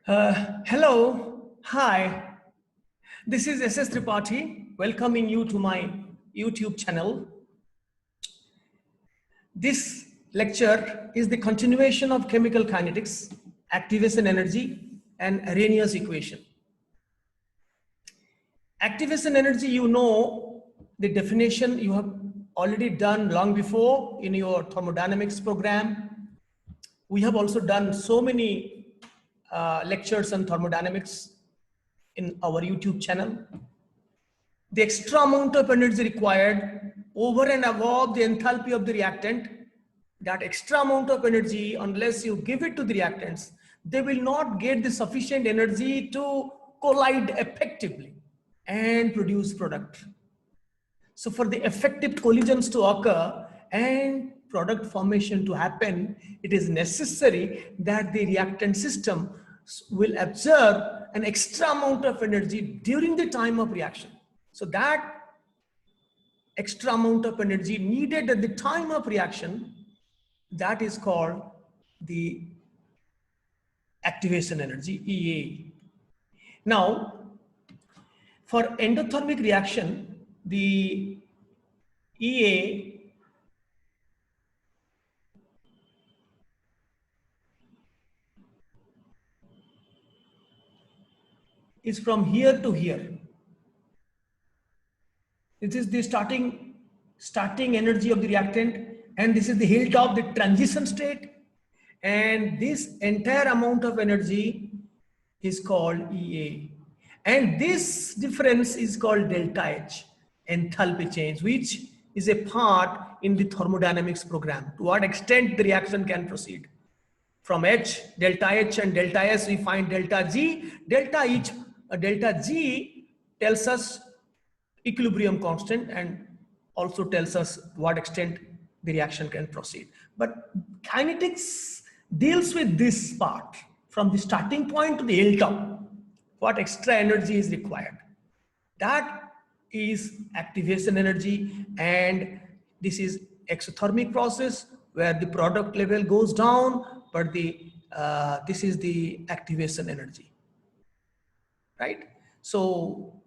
Hello, hi. This is SS Tripathi welcoming you to my YouTube channel. This lecture is the continuation of chemical kinetics, activation energy, and Arrhenius equation. Activation energy, you know the definition you have already done long before in your thermodynamics program. We have also done so many lectures on thermodynamics in our YouTube channel. The extra amount of energy required over and above the enthalpy of the reactant, that extra amount of energy, unless you give it to the reactants, they will not get the sufficient energy to collide effectively and produce product. So for the effective collisions to occur and product formation to happen, it is necessary that the reactant system will absorb an extra amount of energy during the time of reaction. So that extra amount of energy needed at the time of reaction, that is called the activation energy, EA. Now, for endothermic reaction, the EA is from here to here. This is the starting energy of the reactant, and this is the hilltop, the transition state, and this entire amount of energy is called EA. And this difference is called delta H, enthalpy change, which is a part in the thermodynamics program. To what extent the reaction can proceed. From H, delta H and delta S, we find delta G. Delta G tells us equilibrium constant and also tells us to what extent the reaction can proceed. But kinetics deals with this part from the starting point to the hilltop, what extra energy is required. That is activation energy, and this is exothermic process where the product level goes down, but this is the activation energy, right? So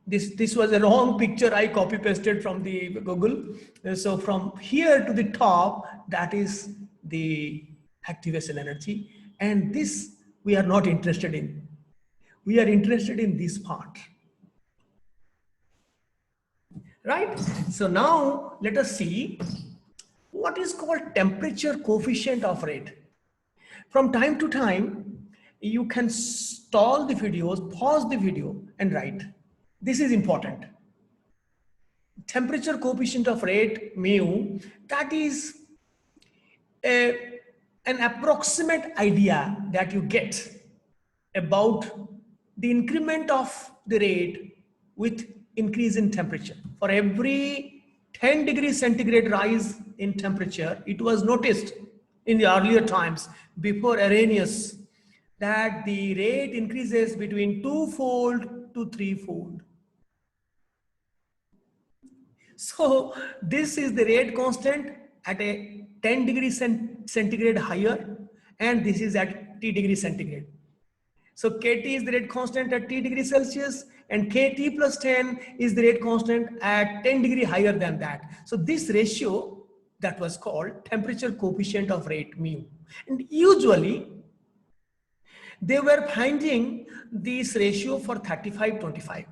this was a wrong picture I copy pasted from the Google. So from here to the top, that is the activation energy, and this we are not interested in. We are interested in this part, right? So now let us see what is called temperature coefficient of rate. From time to time, you can stall the videos, pause the video and write. This is important. Temperature coefficient of rate, mu, that is an approximate idea that you get about the increment of the rate with increase in temperature. For every 10 degrees centigrade rise in temperature, it was noticed in the earlier times before Arrhenius that the rate increases between 2-fold to 3-fold. So this is the rate constant at a 10 degrees centigrade higher, and this is at T degrees centigrade. So KT is the rate constant at T degrees Celsius, and KT plus 10 is the rate constant at 10 degree higher than that. So this ratio, that was called temperature coefficient of rate, mu. And usually they were finding this ratio for 35-25.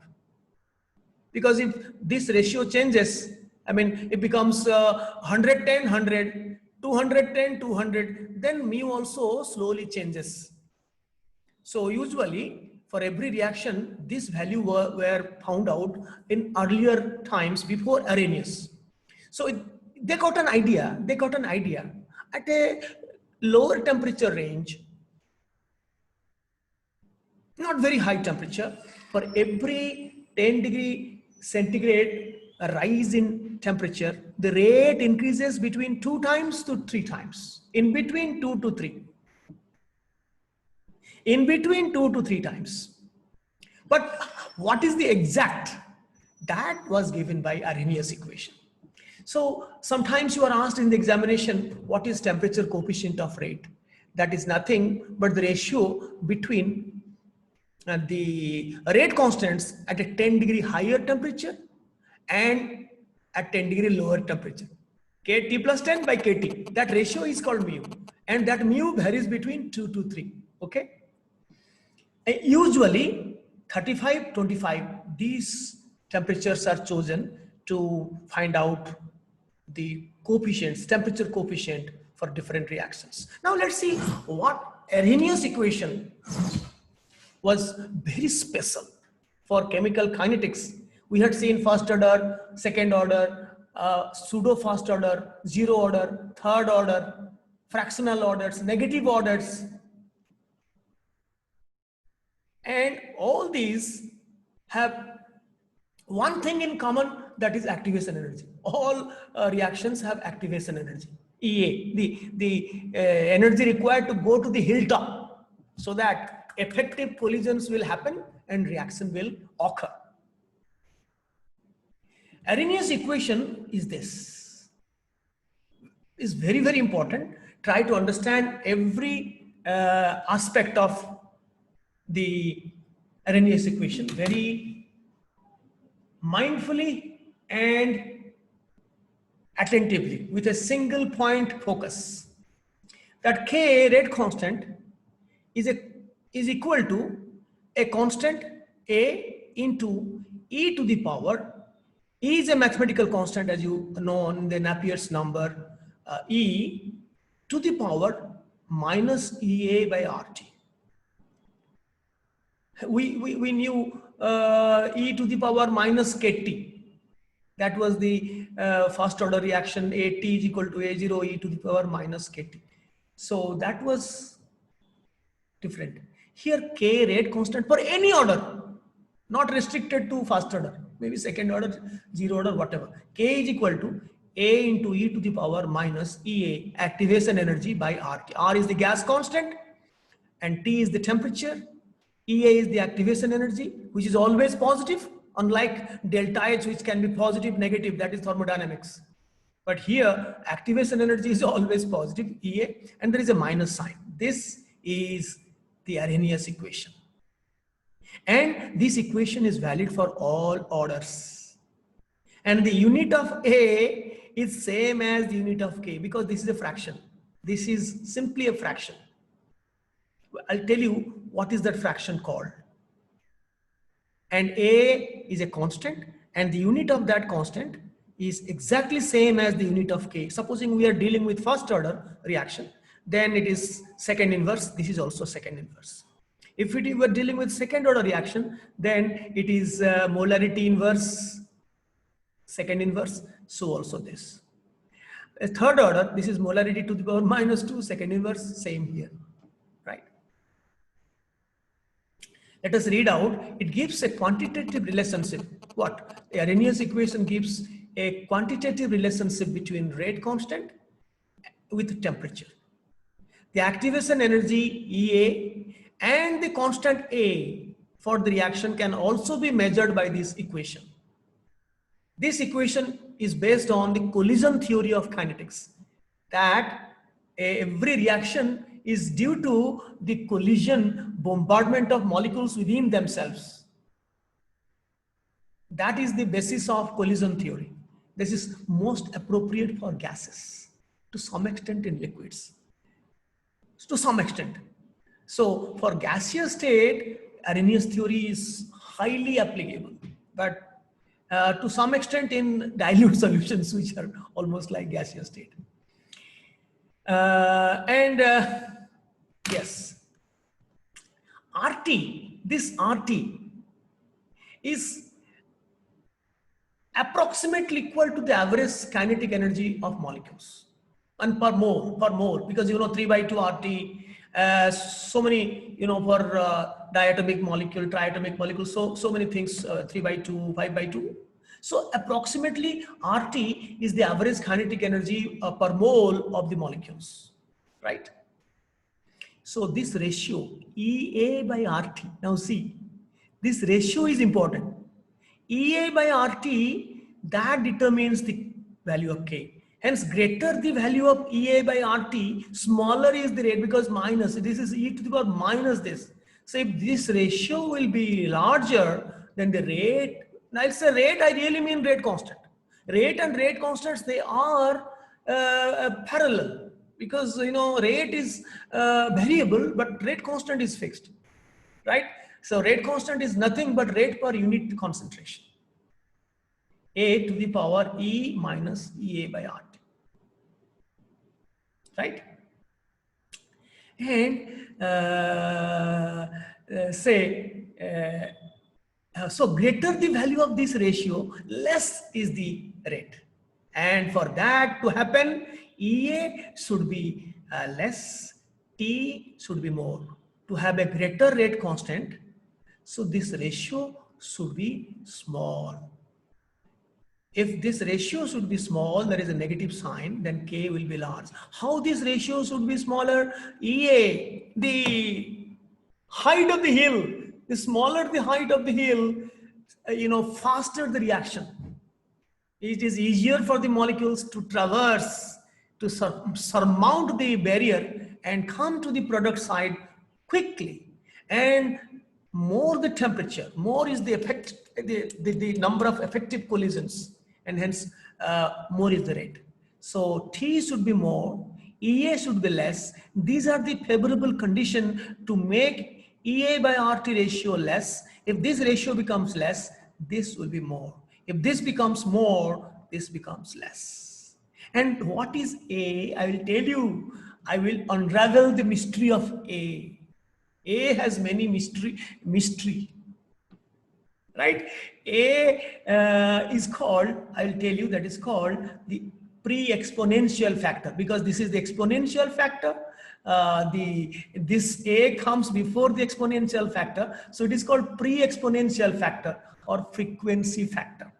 Because if this ratio changes, I mean, it becomes 110, 100, 210, 200, then mu also slowly changes. So usually for every reaction, this value were found out in earlier times before Arrhenius. So they got an idea at a lower temperature range, not very high temperature, for every 10 degree centigrade rise in temperature, the rate increases between 2 times to 3 times, in between 2 to 3. In between 2 to 3 times. But what is the exact? That was given by Arrhenius equation. So sometimes you are asked in the examination, what is temperature coefficient of rate? That is nothing but the ratio between the rate constants at a 10 degree higher temperature and at 10 degree lower temperature. Kt plus 10 by Kt. That ratio is called mu. And that mu varies between 2 to 3. Okay. Usually 35, 25, these temperatures are chosen to find out the coefficients, temperature coefficient for different reactions. Now let's see what Arrhenius equation was very special for chemical kinetics. We had seen first order, second order, pseudo first order, zero order, third order, fractional orders, negative orders. And all these have one thing in common, that is activation energy. All reactions have activation energy, EA, the energy required to go to the hilltop so that effective collisions will happen and reaction will occur. Arrhenius equation is this. Is very, very important. Try to understand every aspect of the Arrhenius equation very mindfully and attentively with a single point focus. That K, rate constant, is equal to a constant A into e to the power. E is a mathematical constant, as you know, on the Napier's number, e to the power minus EA by RT. We knew e to the power minus KT. That was the first order reaction, AT is equal to A0 e to the power minus KT. So that was different. Here K, rate constant for any order, not restricted to first order, maybe second order, zero order, whatever. K is equal to A into e to the power minus EA, activation energy, by RT. R is the gas constant and T is the temperature. EA is the activation energy, which is always positive, unlike delta H, which can be positive, negative, that is thermodynamics. But here, activation energy is always positive, EA, and there is a minus sign. This is the Arrhenius equation. And this equation is valid for all orders. And the unit of A is same as the unit of K, because this is a fraction. This is simply a fraction. I'll tell you what is that fraction called. And A is a constant, and the unit of that constant is exactly same as the unit of K. Supposing we are dealing with first order reaction, then it is second inverse. This is also second inverse. If we were dealing with second order reaction, then it is molarity inverse, second inverse. So also this. A third order, this is molarity to the power minus 2, second inverse, same here. Let us read out. It gives a quantitative relationship. What? The Arrhenius equation gives a quantitative relationship between rate constant with temperature. The activation energy EA and the constant A for the reaction can also be measured by this equation. This equation is based on the collision theory of kinetics, that every reaction is due to the collision bombardment of molecules within themselves. That is the basis of collision theory. This is most appropriate for gases, to some extent in liquids, to some extent. So for gaseous state, Arrhenius theory is highly applicable, but to some extent in dilute solutions, which are almost like gaseous state. Yes, RT, this RT is approximately equal to the average kinetic energy of molecules, and per mole, because 3 by 2 RT, so many, for diatomic molecule, triatomic molecule, so many things, 3 by 2, 5 by 2. So approximately RT is the average kinetic energy per mole of the molecules, right? So this ratio EA by RT, now see, this ratio is important. EA by RT, that determines the value of K. Hence, greater the value of EA by RT, smaller is the rate because minus, this is e to the power minus this. So if this ratio will be larger than the rate, now it's a rate, I really mean rate constant. Rate and rate constants, they are parallel because, you know, rate is variable, but rate constant is fixed, right? So rate constant is nothing but rate per unit concentration. A to the power E minus EA by RT. Right? And so greater the value of this ratio, less is the rate. And for that to happen, EA should be less, T should be more. To have a greater rate constant, so this ratio should be small. If this ratio should be small, there is a negative sign, then K will be large. How this ratio should be smaller? EA, the height of the hill, the smaller the height of the hill, faster the reaction. It is easier for the molecules to traverse, to surmount the barrier and come to the product side quickly. And more the temperature, more is the effect, the number of effective collisions, and hence more is the rate. So T should be more, EA should be less. These are the favorable condition to make EA by RT ratio less. If this ratio becomes less, this will be more. If this becomes more, this becomes less. And what is A? I will tell you. I will unravel the mystery of A. A has many mystery. Right? A is called, I will tell you, that is called the pre-exponential factor, because this is the exponential factor. This A comes before the exponential factor. So it is called pre-exponential factor or frequency factor.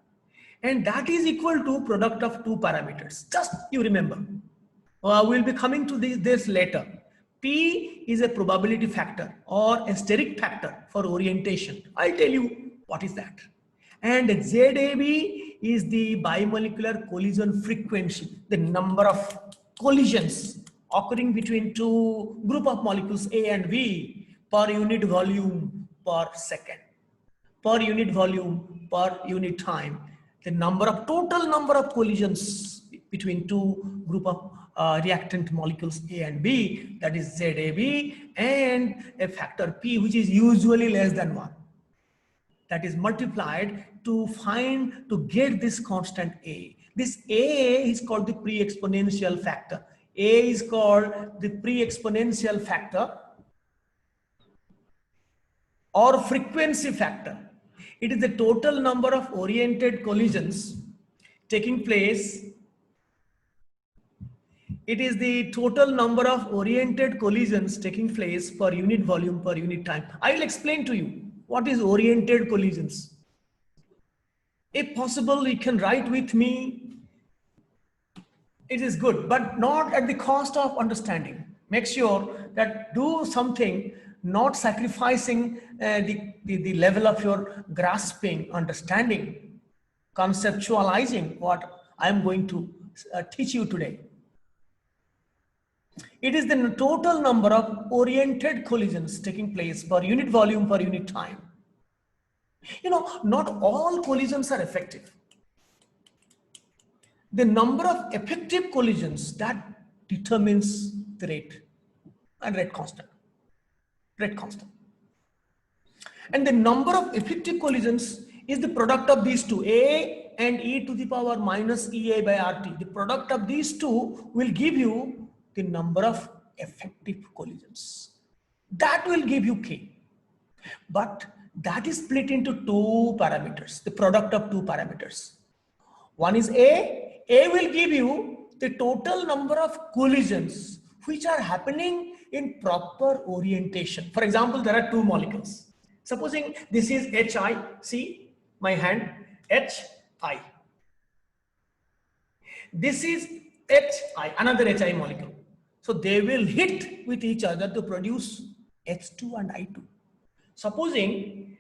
And that is equal to product of two parameters. Just you remember. We'll be coming to this later. P is a probability factor or a steric factor for orientation. I'll tell you what is that. And ZAB is the bimolecular collision frequency, the number of collisions occurring between two group of molecules A and B per unit volume per second, per unit volume per unit time. The total number of collisions between two group of reactant molecules A and B, that is ZAB, and a factor P, which is usually less than 1. That is multiplied to get this constant A. This A is called the pre-exponential factor. A is called the pre-exponential factor or frequency factor. It is the total number of oriented collisions taking place. It is the total number of oriented collisions taking place per unit volume per unit time. I will explain to you what is oriented collisions. If possible, you can write with me. It is good, but not at the cost of understanding. Make sure that do something, not sacrificing the level of your grasping, understanding, conceptualizing what I am going to teach you today. It is the total number of oriented collisions taking place per unit volume per unit time. Not all collisions are effective. The number of effective collisions, that determines the rate and rate constant. And the number of effective collisions is the product of these two, A and E to the power minus EA by RT. The product of these two will give you the number of effective collisions. That will give you K. But that is split into two parameters, the product of two parameters. One is A. A will give you the total number of collisions which are happening in proper orientation. For example, there are two molecules. Supposing this is HI, see my hand, HI. This is HI, another HI molecule. So they will hit with each other to produce H2 and I2. Supposing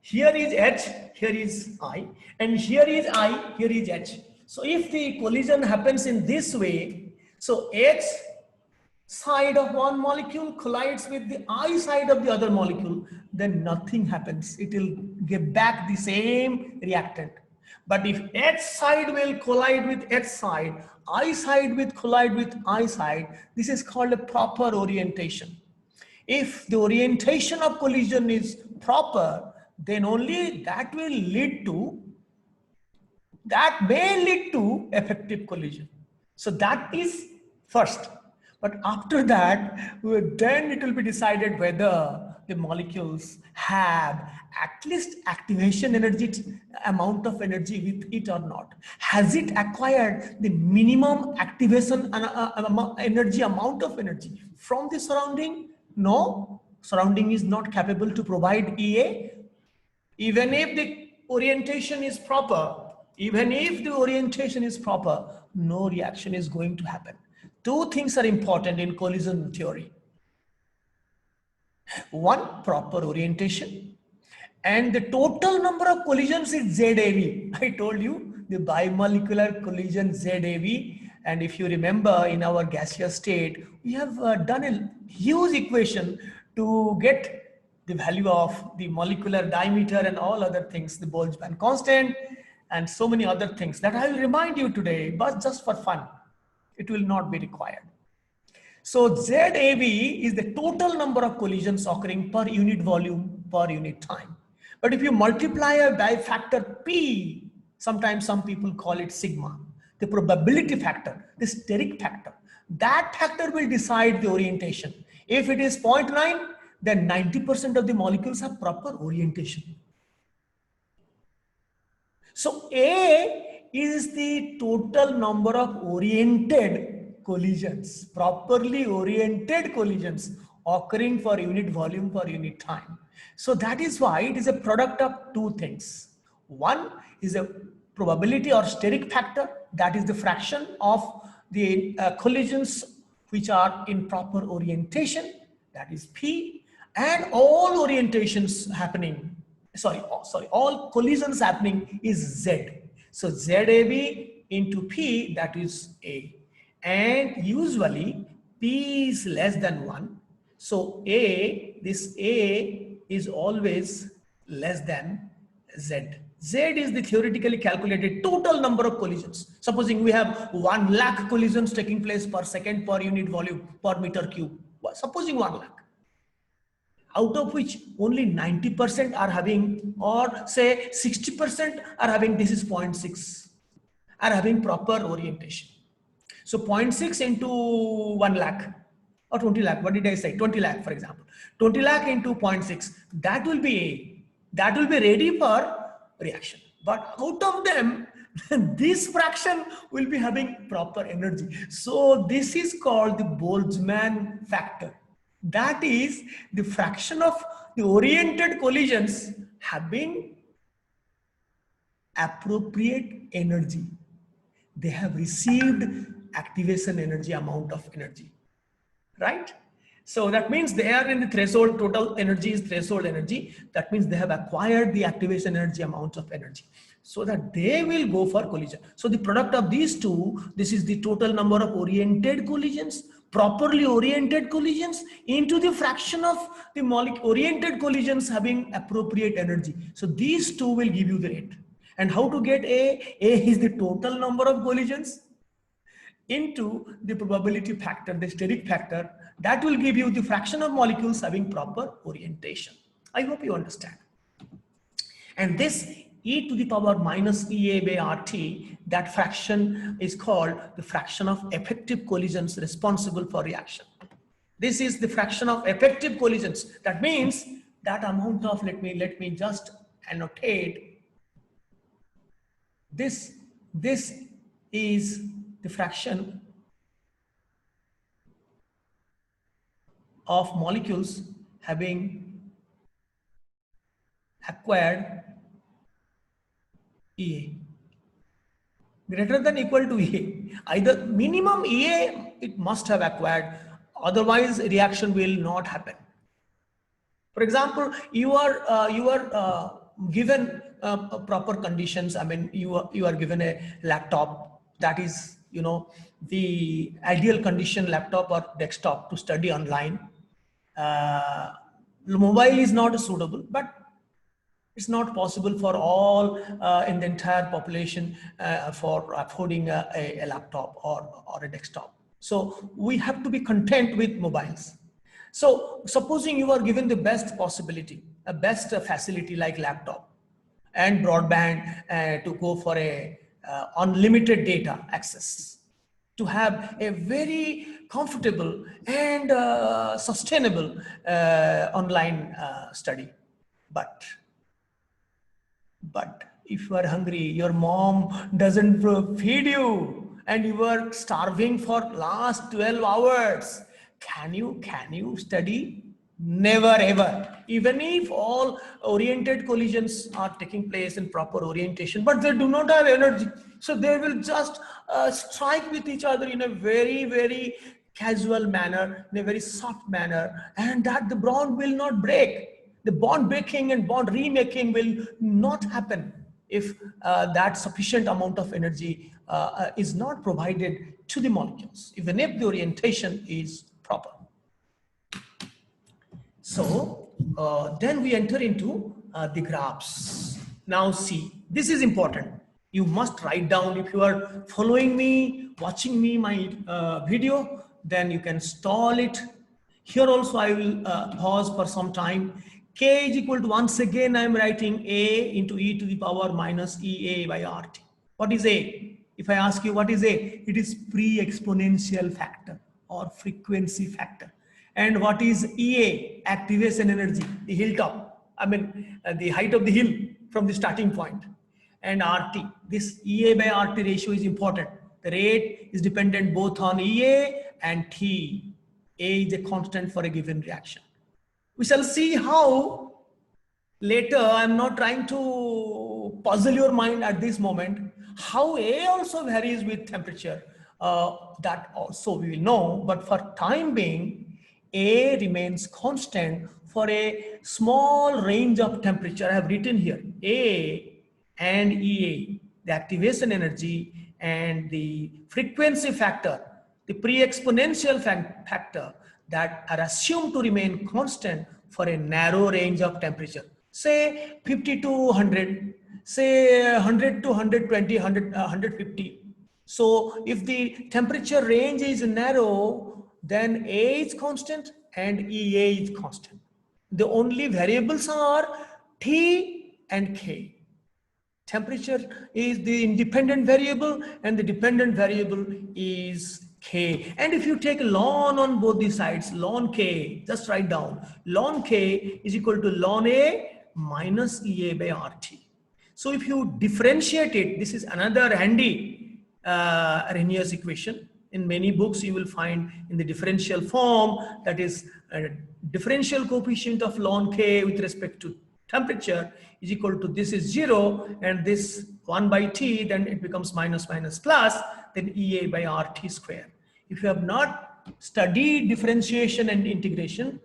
here is H, here is I, and here is I, here is H. So if the collision happens in this way, so H side of one molecule collides with the I side of the other molecule, then nothing happens. It will give back the same reactant. But if H side will collide with H side, I side will collide with I side, this is called a proper orientation. If the orientation of collision is proper, then only that will lead to, that may lead to effective collision. So that is first. But after that, then it will be decided whether the molecules have at least activation energy, amount of energy with it or not. Has it acquired the minimum activation energy, amount of energy from the surrounding? No, surrounding is not capable to provide EA. Even if the orientation is proper, no reaction is going to happen. Two things are important in collision theory. One, proper orientation, and the total number of collisions is ZAV. I told you the bimolecular collision ZAV. And if you remember, in our gaseous state, we have done a huge equation to get the value of the molecular diameter and all other things, the Boltzmann constant, and so many other things that I will remind you today, but just for fun. It will not be required. So ZAV is the total number of collisions occurring per unit volume per unit time. But if you multiply it by factor P, sometimes some people call it sigma, the probability factor, the steric factor, that factor will decide the orientation. If it is 0.9, then 90% of the molecules have proper orientation. So A is the total number of oriented collisions, properly oriented collisions occurring for unit volume per unit time. So that is why it is a product of two things. One is a probability or steric factor, that is the fraction of the collisions which are in proper orientation, that is P, and all orientations happening, all collisions happening is Z. So ZAV into P, that is A. And usually P is less than 1. So this A is always less than Z. Z is the theoretically calculated total number of collisions. Supposing we have 1 lakh collisions taking place per second per unit volume per meter cube. Supposing 1 lakh. Out of which only 90% are having, or say 60% are having, this is 0.6, are having proper orientation. So 0.6 into 1 lakh or 20 lakh, what did I say? 20 lakh, for example. 20 lakh into 0.6, that will be A. That will be ready for reaction. But out of them, this fraction will be having proper energy. So this is called the Boltzmann factor. That is the fraction of the oriented collisions having appropriate energy. They have received activation energy, amount of energy, right? So that means they are in the threshold, total energy is threshold energy. That means they have acquired the activation energy, amount of energy, so that they will go for collision. So the product of these two, this is the total number of oriented collisions, properly oriented collisions into the fraction of the oriented collisions having appropriate energy. So these two will give you the rate. And how to get A? A is the total number of collisions into the probability factor, the steric factor, that will give you the fraction of molecules having proper orientation. I hope you understand. And this e to the power minus EA by RT, that fraction is called the fraction of effective collisions responsible for reaction. This is the fraction of effective collisions. That means that amount of, let me just annotate. This is the fraction of molecules having acquired EA greater than equal to EA. Either minimum EA it must have acquired, otherwise reaction will not happen. For example, you are given proper conditions, I mean, you are given a laptop that is, you know, the ideal condition laptop or desktop to study online. Mobile is not suitable, but it's not possible for all in the entire population for affording a laptop or a desktop. So we have to be content with mobiles. So supposing you are given the best possibility, a best facility like laptop and broadband to go for a unlimited data access, to have a very comfortable and sustainable online study. But if you are hungry, your mom doesn't feed you, and you are starving for last 12 hours. Can you study? Never ever. Even if all oriented collisions are taking place in proper orientation, but they do not have energy. So they will just strike with each other in a very, very casual manner, in a very soft manner, and that the bond will not break. The bond breaking and bond remaking will not happen if that sufficient amount of energy is not provided to the molecules, even if the orientation is proper. So then we enter into the graphs. Now see, this is important. You must write down. If you are following me, watching me, my video, then you can stall it. Here also I will pause for some time. K is equal to, once again I am writing A into e to the power minus EA by RT. What is A? If I ask you what is A, it is pre-exponential factor or frequency factor. And what is EA? Activation energy, the hilltop. I mean, the height of the hill from the starting point. And RT, this EA by RT ratio is important. The rate is dependent both on EA and T. A is a constant for a given reaction. We shall see how later. I'm not trying to puzzle your mind at this moment. How A also varies with temperature, that also we will know. But for time being, A remains constant for a small range of temperature. I have written here A and EA, the activation energy and the frequency factor, the pre-exponential factor, that are assumed to remain constant for a narrow range of temperature. Say 50 to 100, say 100 to 120, 150. So if the temperature range is narrow, then A is constant and EA is constant. The only variables are T and K. Temperature is the independent variable and the dependent variable is K. And if you take ln on both the sides, ln K, just write down, ln K is equal to ln A minus EA by RT. So if you differentiate it, this is another handy Arrhenius equation. In many books you will find in the differential form, that is a differential coefficient of ln K with respect to temperature is equal to, this is 0 and this 1 by T, then it becomes minus minus plus, then EA by RT square. If you have not studied differentiation and integration,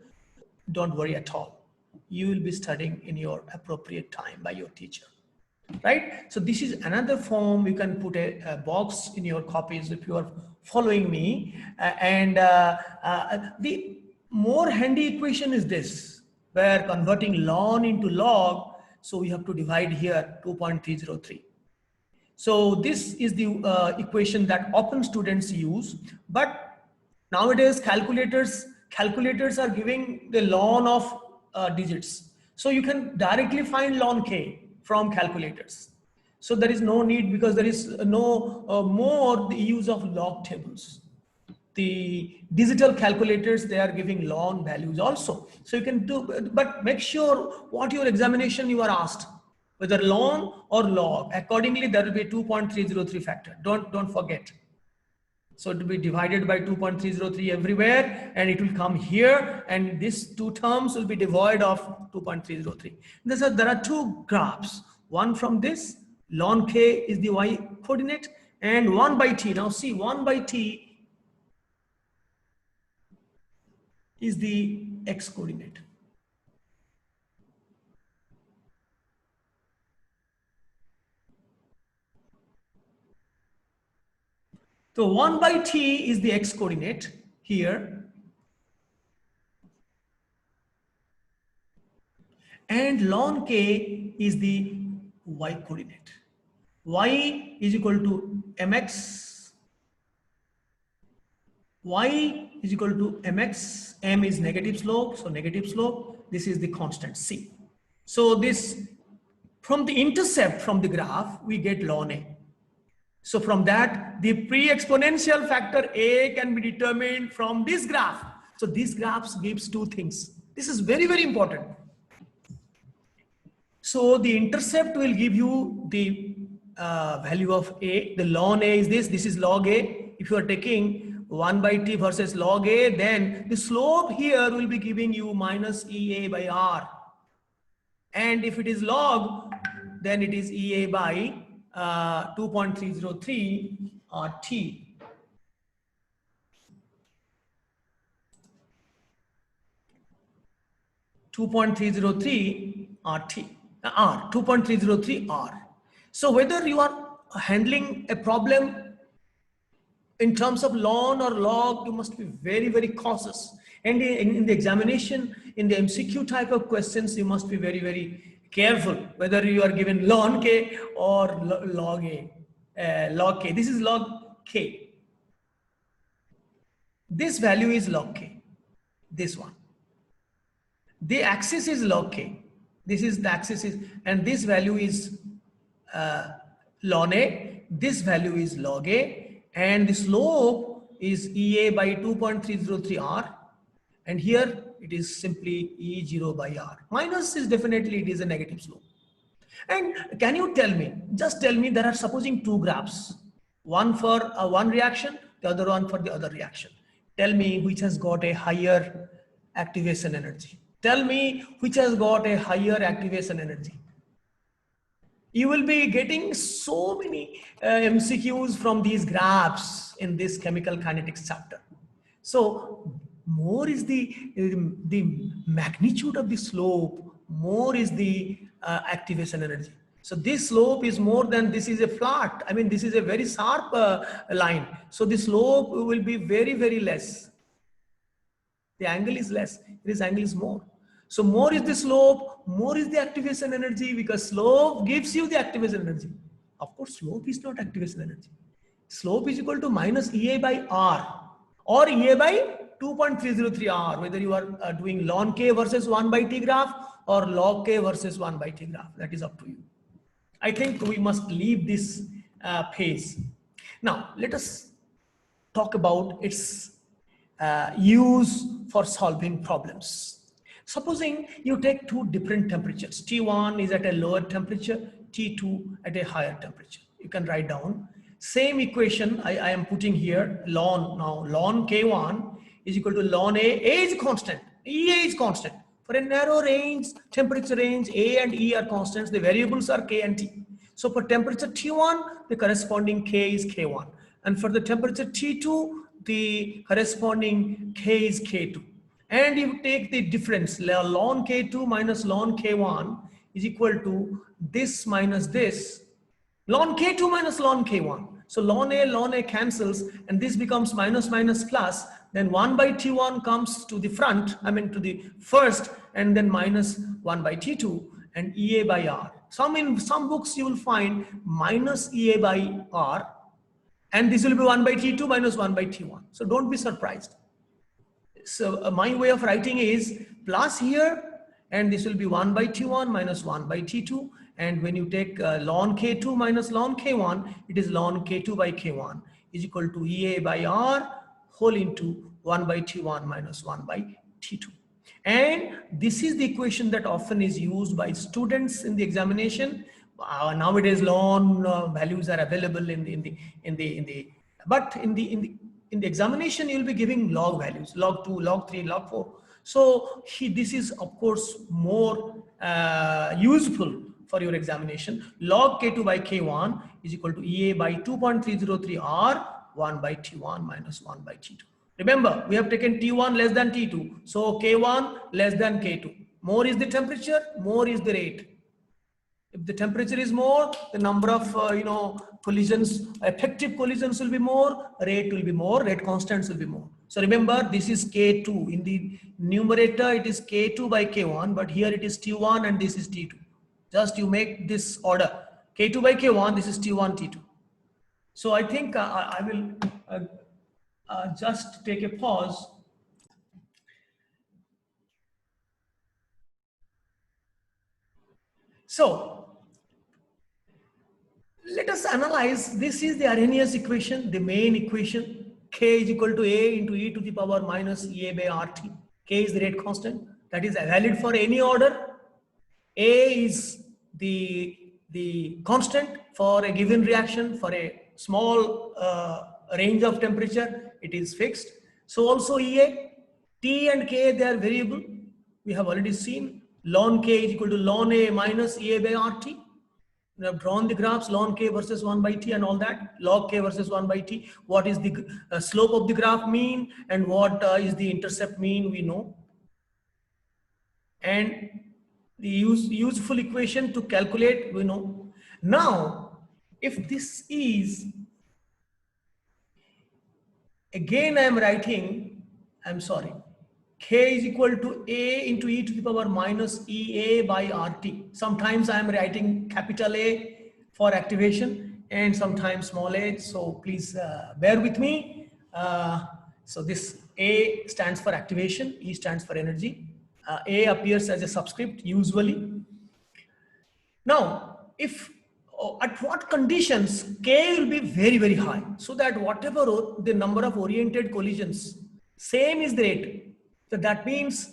don't worry at all. You will be studying in your appropriate time by your teacher, right? So this is another form. You can put a box in your copies if you are following me. The more handy equation is this, where converting ln into log, so we have to divide here 2.303. So this is the equation that often students use, but nowadays calculators are giving the ln of digits. So you can directly find ln K from calculators. So there is no need, because there is no more the use of log tables. The digital calculators, they are giving ln values also. So you can do, but make sure what your examination you are asked, whether ln or log. Accordingly, there will be a 2.303 factor. Don't forget. So it will be divided by 2.303 everywhere, and it will come here, and these two terms will be devoid of 2.303. There are two graphs. One from this, ln K is the y coordinate, and 1 by T. Now see, 1 by T is the x coordinate. So 1 by t is the x coordinate here. And ln k is the y coordinate. Y is equal to mx. Y is equal to mx. M is negative slope, so negative slope. This is the constant c. So this, from the intercept from the graph, we get ln a. So from that, the pre-exponential factor a can be determined from this graph. So this graph gives two things. This is very, very important. So the intercept will give you the value of a. The ln a is this. This is log a. If you are taking 1 by t versus log a, then the slope here will be giving you minus ea by r. And if it is log, then it is ea by 2.303 t. R 2.303 R. So whether you are handling a problem in terms of ln or log, you must be very, very cautious. And in the examination, in the MCQ type of questions, you must be very, very careful whether you are given ln k or log a, log k. This is log k. This value is log k. This one. The axis is log k. This is the axis is, and this value is ln a. This value is log a, and the slope is ea by 2.303 r, and here it is simply E0 by r. Minus is definitely, it is a negative slope. And can you tell me, just tell me, there are supposing two graphs, one for one reaction, the other one for the other reaction. Tell me which has got a higher activation energy. Tell me which has got a higher activation energy. You will be getting so many MCQs from these graphs in this chemical kinetics chapter. So more is the magnitude of the slope, more is the activation energy. So this slope is more than, this is a flat. I mean, this is a very sharp line. So the slope will be very, very less. The angle is less, this angle is more. So more is the slope, more is the activation energy, because slope gives you the activation energy. Of course, slope is not activation energy. Slope is equal to minus ea by r or ea by 2.303 r, whether you are doing ln k versus 1 by t graph or log k versus 1 by t graph. That is up to you. I think we must leave this phase. Now, let us talk about its use for solving problems. Supposing you take two different temperatures, T1 is at a lower temperature, T2 at a higher temperature. You can write down. Same equation I am putting here, ln, now ln K1 is equal to ln A is constant, EA is constant. For a narrow range, temperature range, A and E are constants, the variables are K and T. So for temperature T1, the corresponding K is K1. And for the temperature T2, the corresponding K is K2. And you take the difference, ln K2 minus ln K1 is equal to this minus this, ln K2 minus ln K1. So ln A cancels, and this becomes minus minus plus, then 1 by T1 comes to the front, I mean to the first, and then minus 1 by T2 and EA by R. In some books you will find minus EA by R, and this will be 1 by T2 minus 1 by T1. So don't be surprised. So my way of writing is plus here, and this will be 1 by T1 minus 1 by T2. And when you take ln K2 minus ln K1, it is ln K2 by K1 is equal to EA by R whole into 1 by T1 minus 1 by T2. And this is the equation that often is used by students in the examination. Nowadays, ln values are available in the examination, you will be giving log values, log 2, log 3, log 4. So this is of course more useful for your examination. Log K2 by K1 is equal to EA by 2.303 R 1 by T1 minus 1 by T2. Remember, we have taken T1 less than T2. So K1 less than K2. More is the temperature, more is the rate. If the temperature is more, the number of collisions, effective collisions will be more, rate will be more, rate constants will be more. So remember, this is K2. In the numerator, it is K2 by K1, but here it is T1 and this is T2. Just you make this order. K2 by K1, this is T1, T2. So I think I will just take a pause. So let us analyze. This is the Arrhenius equation, the main equation. K is equal to A into e to the power minus EA by RT. K is the rate constant. That is valid for any order. A is the constant for a given reaction. For a small range of temperature, it is fixed. So also EA, T and K, they are variable. We have already seen ln K is equal to ln A minus EA by RT. We have drawn the graphs, ln K versus 1 by T and all that, log K versus 1 by T. What is the slope of the graph mean and what is the intercept mean, we know. And the useful equation to calculate, we know. Now, if this is, again I am writing, I'm sorry, K is equal to A into e to the power minus EA by RT. Sometimes I am writing capital A for activation and sometimes small a. So please bear with me. So this A stands for activation, E stands for energy. A appears as a subscript usually. Now, if at what conditions K will be very, very high, so that whatever the number of oriented collisions, same is the rate. So that means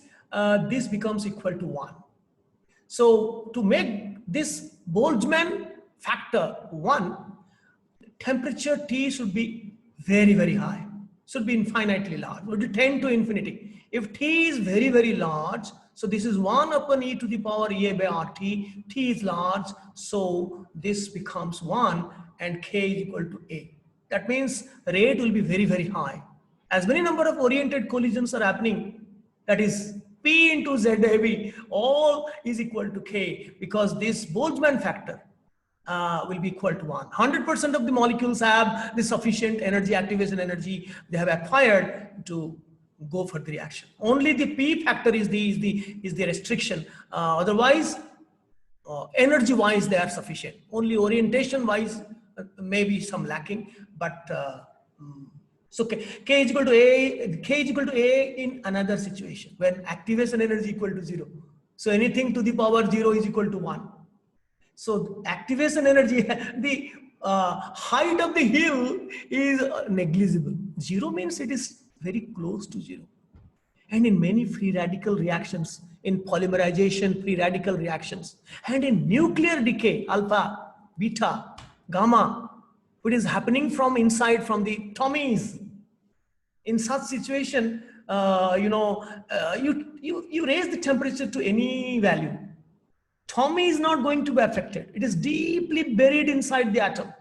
this becomes equal to 1. So to make this Boltzmann factor 1, temperature T should be very, very high, should be infinitely large, would tend to infinity. If T is very, very large, so this is 1 upon e to the power EA by RT, T is large, so this becomes 1 and K is equal to A. That means rate will be very, very high. As many number of oriented collisions are happening, that is P into ZAB, all is equal to K, because this Boltzmann factor will be equal to 1. 100% of the molecules have the sufficient energy, activation energy they have acquired to go for the reaction. Only the P factor is the restriction. Otherwise, energy wise they are sufficient. Only orientation wise maybe some lacking, but so K is equal to A in another situation when activation energy equal to 0. So anything to the power 0 is equal to 1. So activation energy, the height of the hill is negligible. 0 means it is very close to 0. And in many free radical reactions, in polymerization free radical reactions, and in nuclear decay, alpha, beta, gamma, what is happening from inside, from the Tomies. In such situation, you raise the temperature to any value, Tommy is not going to be affected. It is deeply buried inside the atom.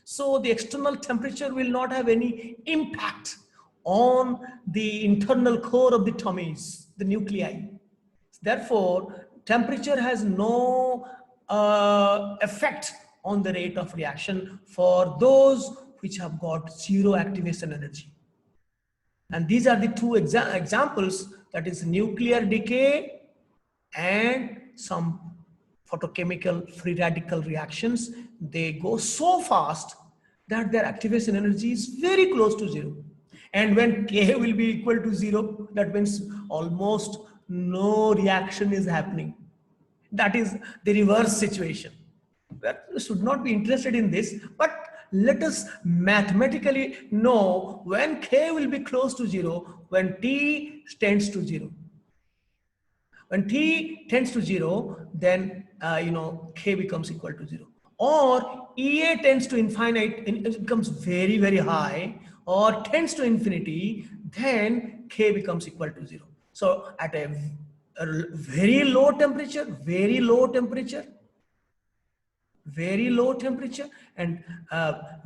So the external temperature will not have any impact on the internal core of the Tomies, the nuclei. Therefore, temperature has no effect on the rate of reaction for those which have got 0 activation energy. And these are the two examples, that is nuclear decay and some photochemical free radical reactions. They go so fast that their activation energy is very close to 0. And when K will be equal to 0, that means almost no reaction is happening. That is the reverse situation. We should not be interested in this, but let us mathematically know when K will be close to 0, when T tends to 0. When T tends to 0, then K becomes equal to 0. Or EA tends to infinite, it becomes very, very high, or tends to infinity, then K becomes equal to 0. So at a very low temperature, and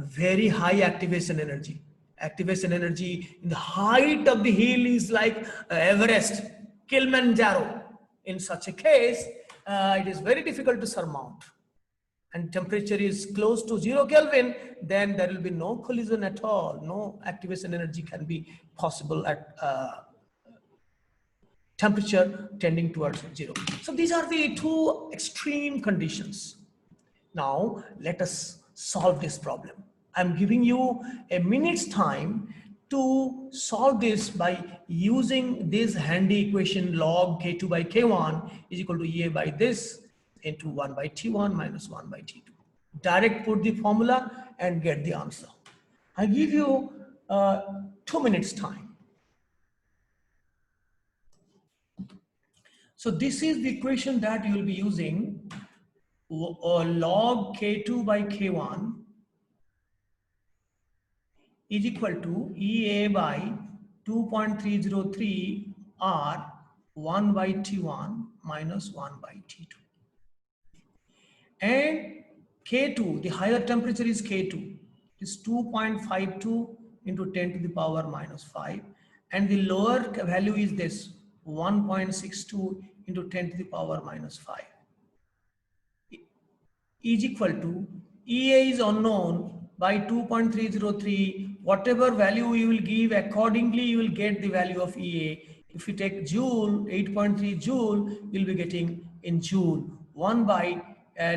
very high activation energy. Activation energy in the height of the hill is like Everest, Kilimanjaro. In such a case, it is very difficult to surmount. and temperature is close to 0 Kelvin, then there will be no collision at all. No activation energy can be possible at temperature tending towards 0. So these are the two extreme conditions. Now let us solve this problem. I'm giving you a minute's time to solve this by using this handy equation log K2 by K1 is equal to EA by this into 1 by T1 minus 1 by T2. Direct put the formula and get the answer. I give you 2 minutes time. So this is the equation that you will be using. Log K2 by K1 is equal to EA by 2.303 R 1 by T1 minus 1 by T2. And K2, the higher temperature is K2, is 2.52 into 10 to the power minus 5. And the lower value is this, 1.62 into 10 to the power minus 5. Is equal to EA is unknown by 2.303. Whatever value you will give, accordingly you will get the value of EA. If you take joule, 8.3 joule, you'll be getting in joule. 1 by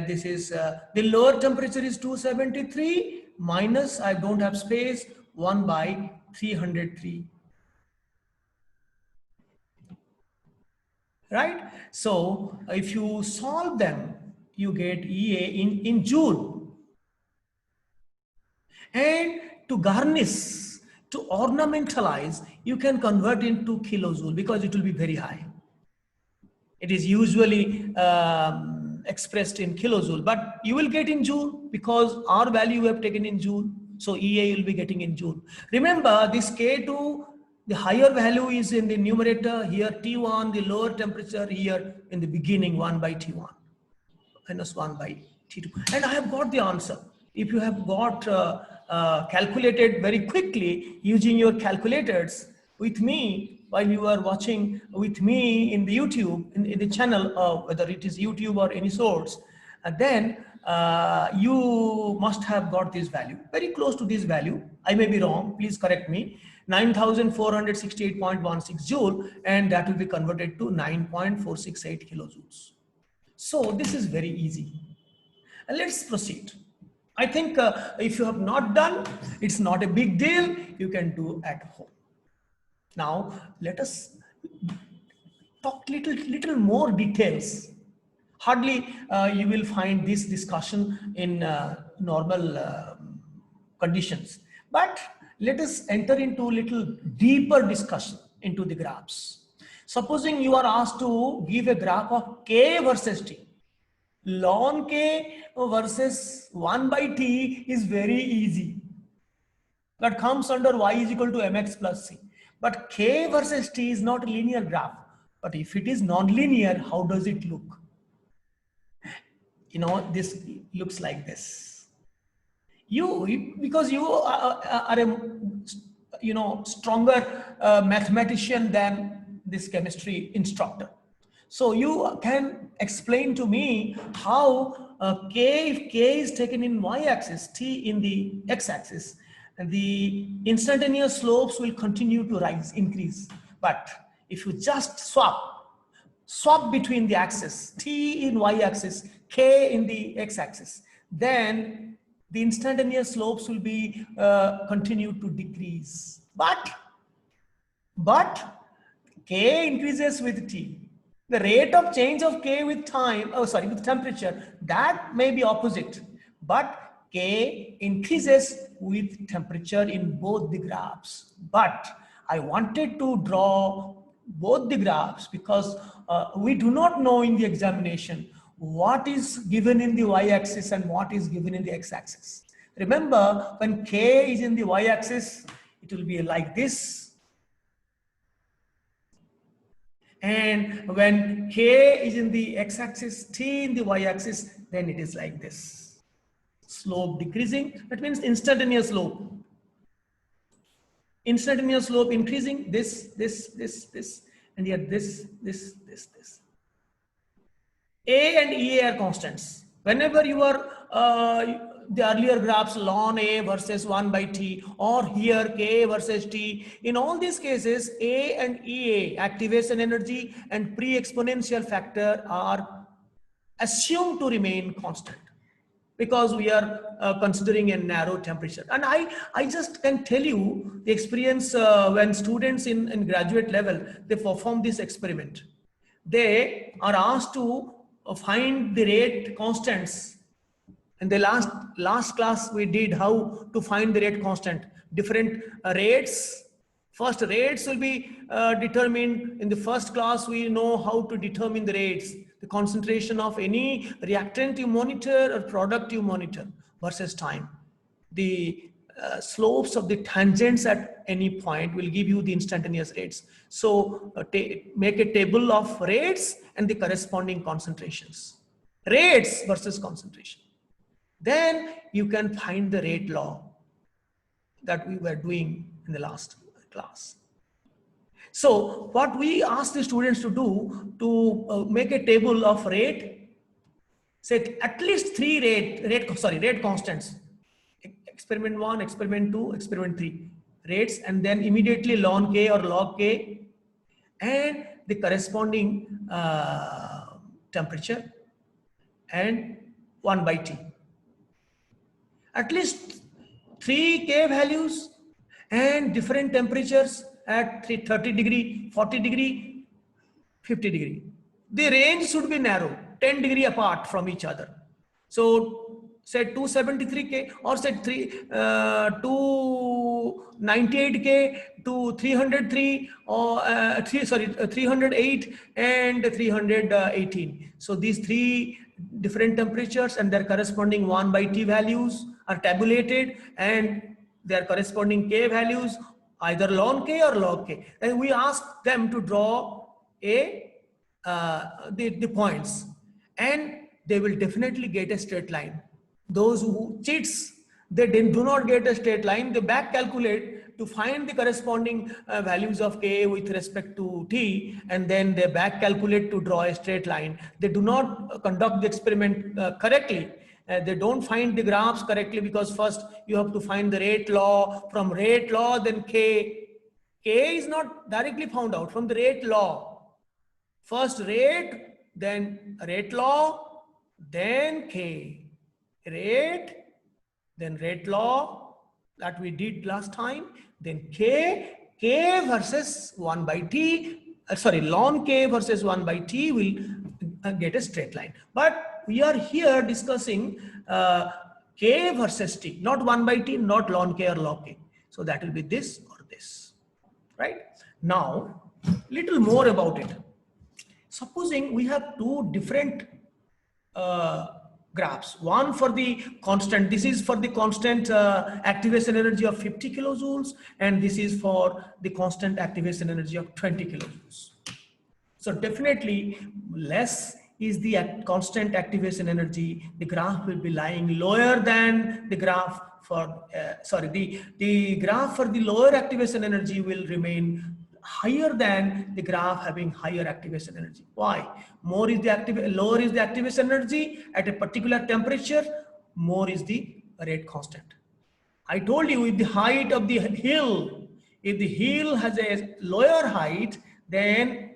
this is the lower temperature is 273 minus, I don't have space, 1 by 303. Right? So if you solve them, you get EA in joule. And to garnish, to ornamentalize, you can convert into kilojoule because it will be very high. It is usually expressed in kilojoule, but you will get in joule because our value we have taken in joule. So EA will be getting in joule. Remember this K2, the higher value is in the numerator, here T1, the lower temperature here in the beginning, 1 by T1 minus 1 by T2. And I have got the answer. If you have got calculated very quickly using your calculators with me while you are watching with me in the YouTube, in the channel, whether it is YouTube or any source, then you must have got this value, very close to this value. I may be wrong, please correct me. 9,468.16 joule, and that will be converted to 9.468 kilojoules. So this is very easy. And let's proceed. I think if you have not done, it's not a big deal. You can do at home. Now, let us talk little more details. Hardly you will find this discussion in normal conditions. But let us enter into little deeper discussion into the graphs. Supposing you are asked to give a graph of K versus T. Ln K versus 1 by T is very easy. That comes under y is equal to mx plus c. But K versus T is not a linear graph. But if it is non-linear, how does it look? You know, this looks like this. Because you are a stronger mathematician than this chemistry instructor. So you can explain to me how if K is taken in y-axis, T in the x-axis, the instantaneous slopes will continue to increase. But if you just swap between the axis, T in y-axis, K in the x-axis, then the instantaneous slopes will be continue to decrease. But K increases with T. The rate of change of K with time, with temperature, that may be opposite. But K increases with temperature in both the graphs. But I wanted to draw both the graphs because we do not know in the examination what is given in the y-axis and what is given in the x-axis. Remember, when K is in the y-axis, it will be like this. And when K is in the x-axis, T in the y-axis, then it is like this. Slope decreasing, that means instantaneous slope. Instantaneous slope increasing, this, and yet this. A and EA are constants. Whenever you are the earlier graphs ln A versus 1 by T, or here K versus T. In all these cases, A and EA, activation energy and pre-exponential factor, are assumed to remain constant because we are considering a narrow temperature. And I just can tell you the experience when students in graduate level, they perform this experiment. They are asked to find the rate constants. In the last class, we did how to find the rate constant. Different rates. First, rates will be determined. In the first class, we know how to determine the rates. The concentration of any reactant you monitor or product you monitor versus time. The slopes of the tangents at any point will give you the instantaneous rates. So make a table of rates and the corresponding concentrations. Rates versus concentration. Then you can find the rate law that we were doing in the last class. So what we ask the students to do, to make a table of rate, say at least 3 rate constants. Experiment 1, experiment 2, experiment 3 rates, and then immediately ln K or log K and the corresponding temperature and 1 by T. At least 3 K values and different temperatures at 30 degree, 40 degree, 50 degree. The range should be narrow, 10 degree apart from each other. So say 273K or say 298K to 303 or 308 and 318. So these 3 different temperatures and their corresponding 1 by T values are tabulated, and their corresponding K values either ln K or log K. And we ask them to draw the points, and they will definitely get a straight line. Those who cheats, they do not get a straight line. They back calculate to find the corresponding values of K with respect to T, and then they back calculate to draw a straight line. They do not conduct the experiment correctly. They don't find the graphs correctly because first you have to find the rate law. From rate law, then K. K is not directly found out from the rate law. First rate, then rate law, then K. Rate, then rate law that we did last time, then K versus 1 by T, ln K versus 1 by T will get a straight line. But we are here discussing K versus T, not 1 by T, not ln K or log K. So that will be this or this, right? Now, little more about it. Supposing we have 2 different graphs, one for the constant, this is for the constant activation energy of 50 kilojoules, and this is for the constant activation energy of 20 kilojoules. So definitely less is the constant activation energy, the graph will be lying lower than the graph for, the graph for the lower activation energy will remain higher than the graph having higher activation energy. Why? Lower is the activation energy at a particular temperature, more is the rate constant. I told you, if the height of the hill, if the hill has a lower height, then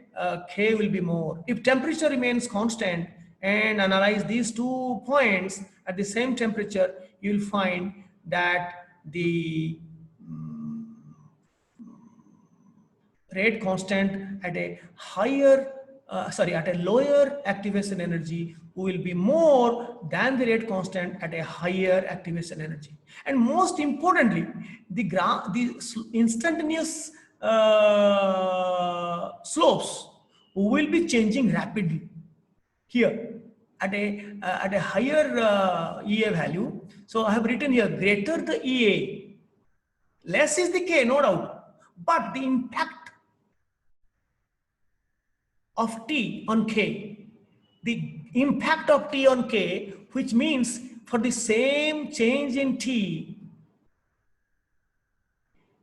K will be more. If temperature remains constant and analyze these 2 points at the same temperature, you will find that the rate constant at a higher, at a lower activation energy will be more than the rate constant at a higher activation energy. And most importantly, the instantaneous slopes will be changing rapidly here at a higher EA value. So I have written here, greater the EA, less is the K, no doubt, but the impact of T on K, the impact of T on K, which means for the same change in T,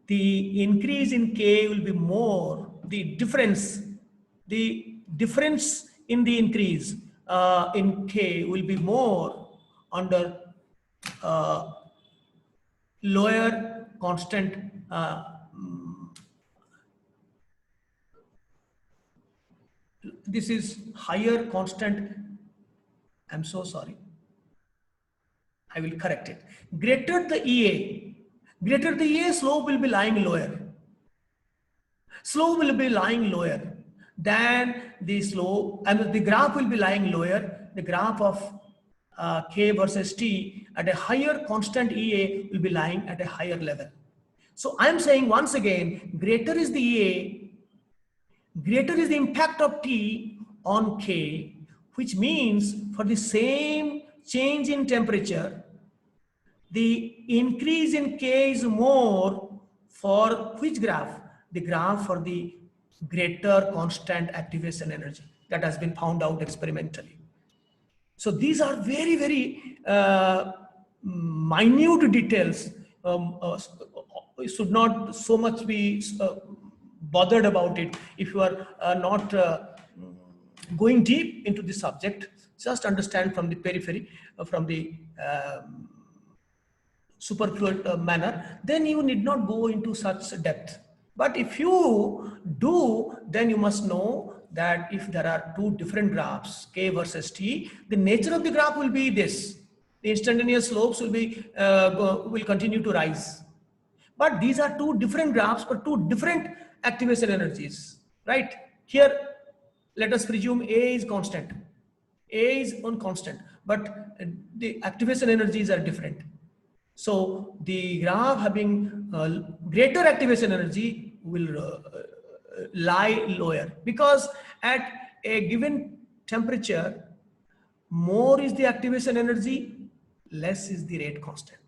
the increase in K will be more, the difference in the increase in K will be more under lower constant this is higher constant. I'm so sorry. I will correct it. Greater the EA, slope will be lying lower. Slope will be lying lower than the slope, and the graph will be lying lower. The graph of K versus T at a higher constant EA will be lying at a higher level. So I'm saying once again, greater is the EA, greater is the impact of T on K, which means for the same change in temperature, the increase in K is more for which graph? The graph for the greater constant activation energy that has been found out experimentally. So these are very, very minute details. Should not so much be bothered about it if you are not going deep into the subject. Just understand from the periphery, from the superfluous manner, then you need not go into such depth. But if you do, then you must know that if there are two different graphs, K versus T, the nature of the graph will be this. The instantaneous slopes will be will continue to rise. But these are two different graphs for two different activation energies, right? Here, let us presume A is constant. A is on constant, but the activation energies are different. So the graph having greater activation energy will lie lower, because at a given temperature, more is the activation energy, less is the rate constant.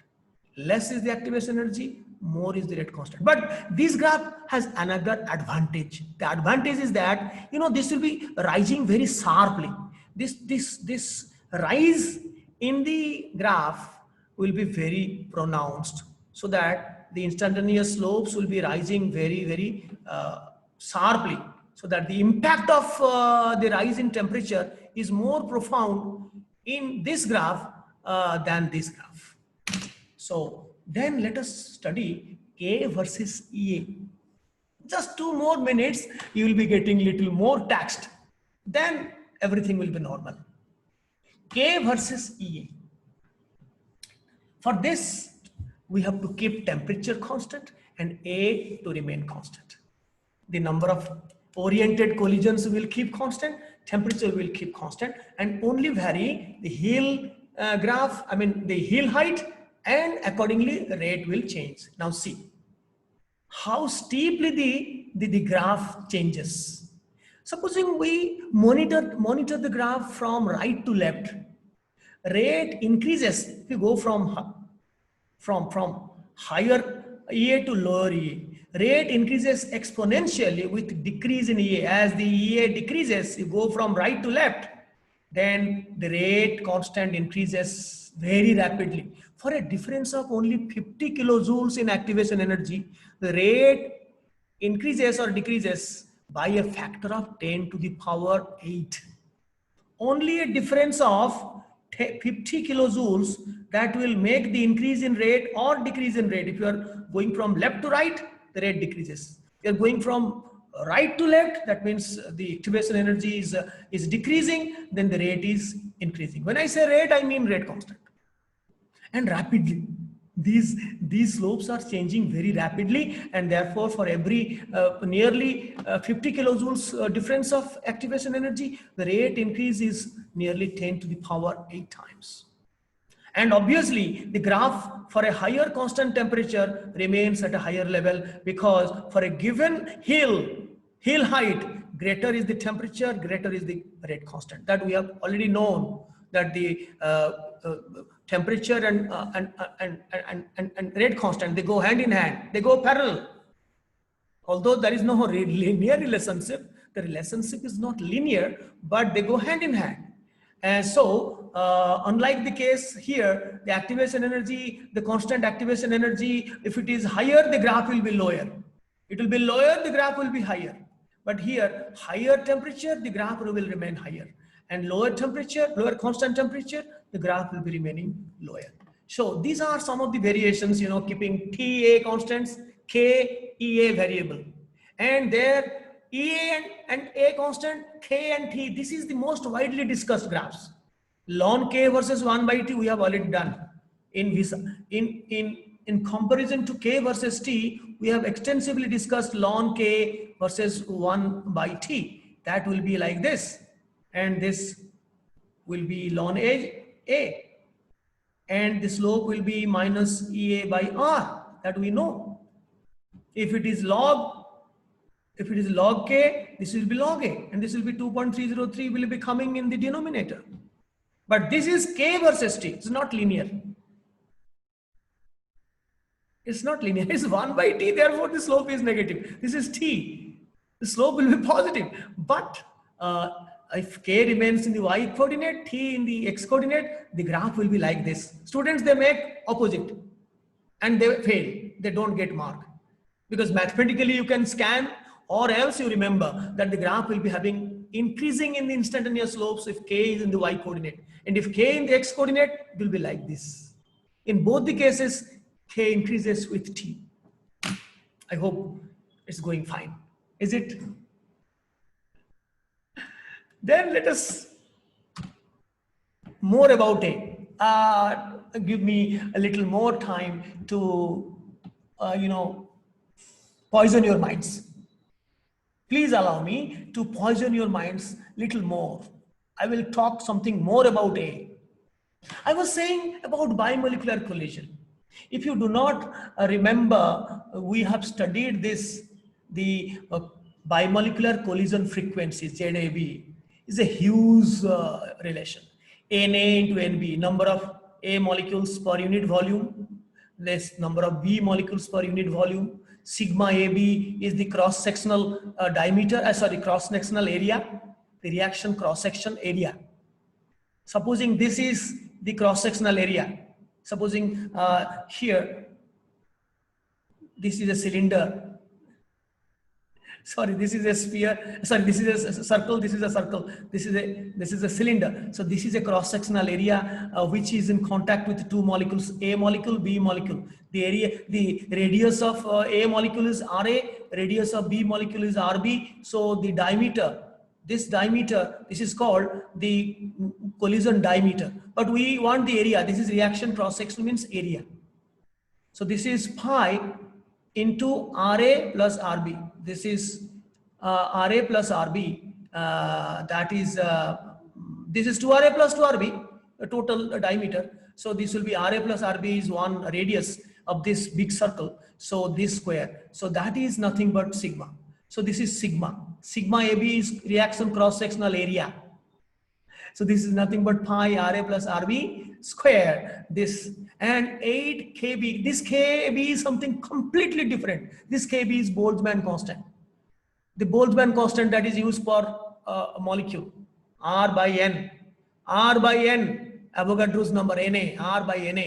Less is the activation energy, more is the rate constant. But this graph has another advantage. The advantage is that, you know, this will be rising very sharply. This rise in the graph will be very pronounced, so that the instantaneous slopes will be rising very, very sharply, so that the impact of the rise in temperature is more profound in this graph than this graph. So then let us study K versus EA. Just 2 more minutes, you will be getting little more taxed. Then everything will be normal. K versus EA. For this, we have to keep temperature constant and A to remain constant. The number of oriented collisions will keep constant, temperature will keep constant, and only vary the hill graph, the hill height, and accordingly rate will change. Now see how steeply the graph changes. Supposing we monitor the graph from right to left, rate increases if you go from higher EA to lower EA. Rate increases exponentially with decrease in EA. As the EA decreases, you go from right to left, then the rate constant increases very rapidly. For a difference of only 50 kilojoules in activation energy, the rate increases or decreases by a factor of 10 to the power 8. Only a difference of 50 kilojoules that will make the increase in rate or decrease in rate. If you are going from left to right, the rate decreases. If you are going from right to left, that means the activation energy is decreasing, then the rate is increasing. When I say rate, I mean rate constant. And rapidly. These slopes are changing very rapidly, and therefore for every nearly 50 kilojoules difference of activation energy, the rate increase is nearly 10 to the power 8 times. And obviously the graph for a higher constant temperature remains at a higher level, because for a given hill height, greater is the temperature, greater is the rate constant. That we have already known, that the temperature and rate constant, they go hand in hand, they go parallel. Although there is no linear relationship, the relationship is not linear, but they go hand in hand. And so unlike the case here, the activation energy, the constant activation energy, if it is higher, the graph will be lower. It will be lower, the graph will be higher. But here, higher temperature, the graph will remain higher. And lower temperature, lower constant temperature, the graph will be remaining lower. So these are some of the variations, you know, keeping TA constants, K, EA variable. And there EA and A constant, K and T, this is the most widely discussed graphs. Ln K versus 1 by T, we have already done. In comparison to K versus T, we have extensively discussed ln K versus 1 by T. That will be like this. And this will be ln A. And the slope will be minus EA by R, that we know. If it is log K, this will be log A, and this will be 2.303 will be coming in the denominator. But this is K versus T, it's not linear. It's not linear, it's 1 by T, therefore the slope is negative. This is T, the slope will be positive. But if K remains in the Y coordinate, T in the X coordinate, the graph will be like this. Students, they make opposite and they fail, they don't get mark. Because mathematically you can scan, or else you remember that the graph will be having increasing in the instantaneous slopes if K is in the Y coordinate. And if K in the X coordinate, it will be like this. In both the cases, K increases with T. I hope it's going fine. Is it? Then let us more about A. Give me a little more time to, poison your minds. Please allow me to poison your minds little more. I will talk something more about A. I was saying about bimolecular collision. If you do not remember, we have studied this, the bimolecular collision frequency, ZAB, is a huge relation. Na into Nb, number of A molecules per unit volume, less number of B molecules per unit volume. Sigma AB is the cross-sectional cross-sectional area, the reaction cross-section area. Supposing this is the cross-sectional area. Supposing here, this is a cylinder. Sorry, this is a sphere. Sorry, this is a circle. This is a circle. This is a cylinder. So this is a cross-sectional area which is in contact with two molecules, A molecule, B molecule. The radius of A molecule is Ra. Radius of B molecule is Rb. So the diameter. This diameter, this is called the collision diameter. But we want the area. This is reaction cross-section means area. So this is pi into Ra plus Rb. This is Ra plus Rb. That is, this is 2Ra plus 2Rb, total diameter. So this will be Ra plus Rb is one radius of this big circle. So this square. So that is nothing but sigma. So this is sigma. Sigma AB is reaction cross-sectional area. So this is nothing but pi Ra plus Rb square. This and 8 Kb. This Kb is something completely different. This Kb is Boltzmann constant. The Boltzmann constant that is used for a molecule. R by N. R by N. Avogadro's number Na. R by Na.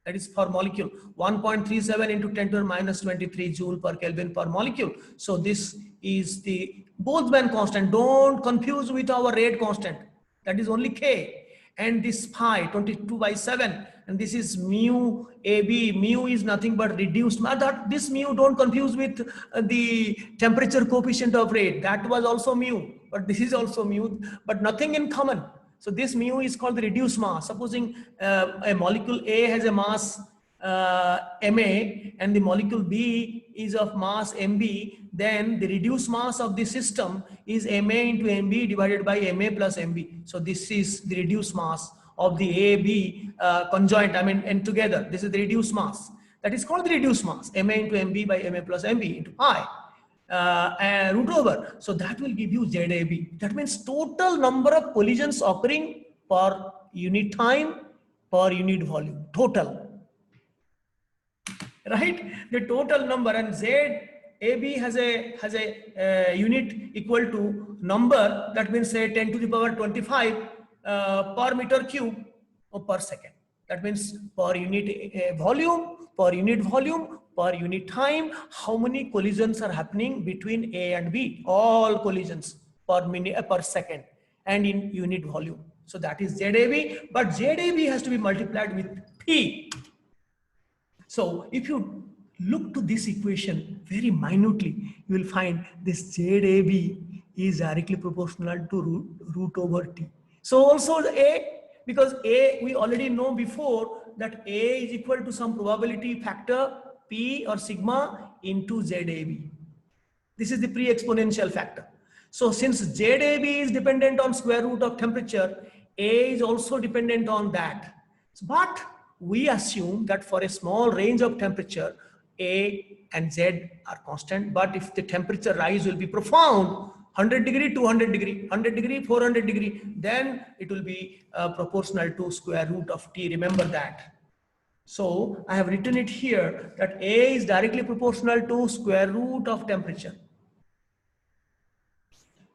That is for molecule. 1.37 into 10 to the minus 23 joule per Kelvin per molecule. So this is the Boltzmann constant. Don't confuse with our rate constant. That is only K. And this pi 22 by 7. And this is mu AB. Mu is nothing but reduced. This mu don't confuse with the temperature coefficient of rate. That was also mu. But this is also mu. But nothing in common. So this mu is called the reduced mass. Supposing a molecule A has a mass Ma and the molecule B is of mass Mb, then the reduced mass of the system is Ma into Mb divided by Ma plus Mb. So this is the reduced mass of the AB conjoint, and together. This is the reduced mass. That is called the reduced mass, Ma into Mb by Ma plus Mb into pi. Root over. So that will give you ZAB. That means total number of collisions occurring per unit time, per unit volume, total. Right? The total number, and ZAB has a unit equal to number, that means say 10 to the power 25 per meter cube or per second. That means per unit volume, per unit time, how many collisions are happening between A and B. All collisions per second and in unit volume. So that is ZAB, but ZAB has to be multiplied with P. So if you look to this equation very minutely, you will find this ZAB is directly proportional to root over T. So also the A, because A we already know before that A is equal to some probability factor P or sigma into ZAB. This is the pre-exponential factor. So since ZAB is dependent on square root of temperature, A is also dependent on that. But we assume that for a small range of temperature, A and Z are constant. But if the temperature rise will be profound, 100 degree, 200 degree, 100 degree, 400 degree, then it will be proportional to square root of T. Remember that. So I have written it here that A is directly proportional to square root of temperature.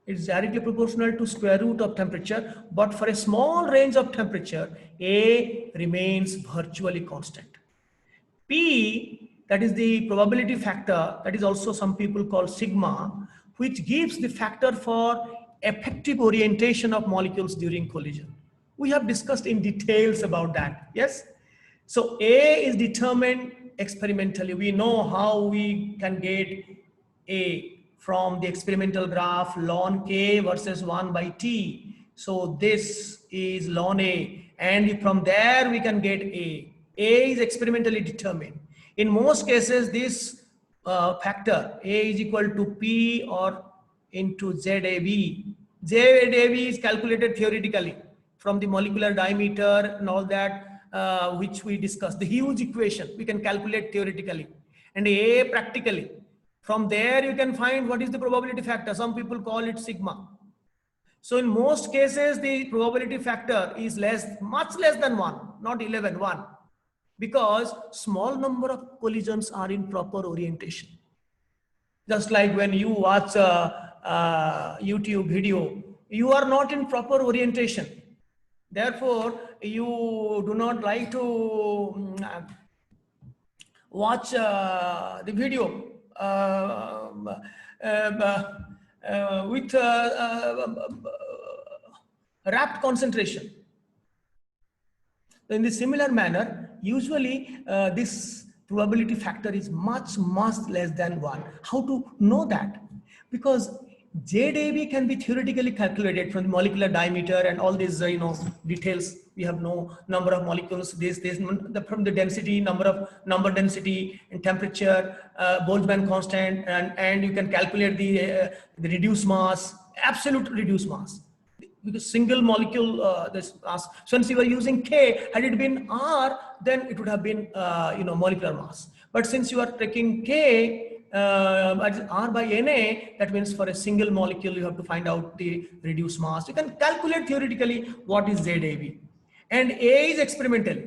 It's directly proportional to square root of temperature, but for a small range of temperature, A remains virtually constant. P, that is the probability factor, that is also some people call sigma, which gives the factor for effective orientation of molecules during collision. We have discussed in details about that, yes? So A is determined experimentally. We know how we can get A from the experimental graph ln K versus 1 by T. So this is ln A, and from there we can get A. A is experimentally determined. In most cases, this factor A is equal to P or into ZAB. ZAB is calculated theoretically from the molecular diameter and all that, which we discussed. The huge equation we can calculate theoretically, and A practically. From there you can find what is the probability factor. Some people call it sigma. So in most cases the probability factor is much less than 1, not 11, 1, because small number of collisions are in proper orientation. Just like when you watch a YouTube video, you are not in proper orientation. Therefore, you do not like to watch the video with rapt concentration. In the similar manner, usually this probability factor is much less than 1. How to know that? Because ZAB can be theoretically calculated from the molecular diameter and all these details. We have no number of molecules, from the density, number density and temperature, Boltzmann constant, and you can calculate the reduced mass, absolute reduced mass. Because single molecule, this mass. Since we were using K, had it been R, then it would have been molecular mass. But since you are taking K, R by Na, that means for a single molecule you have to find out the reduced mass. You can calculate theoretically what is ZAB, and A is experimental.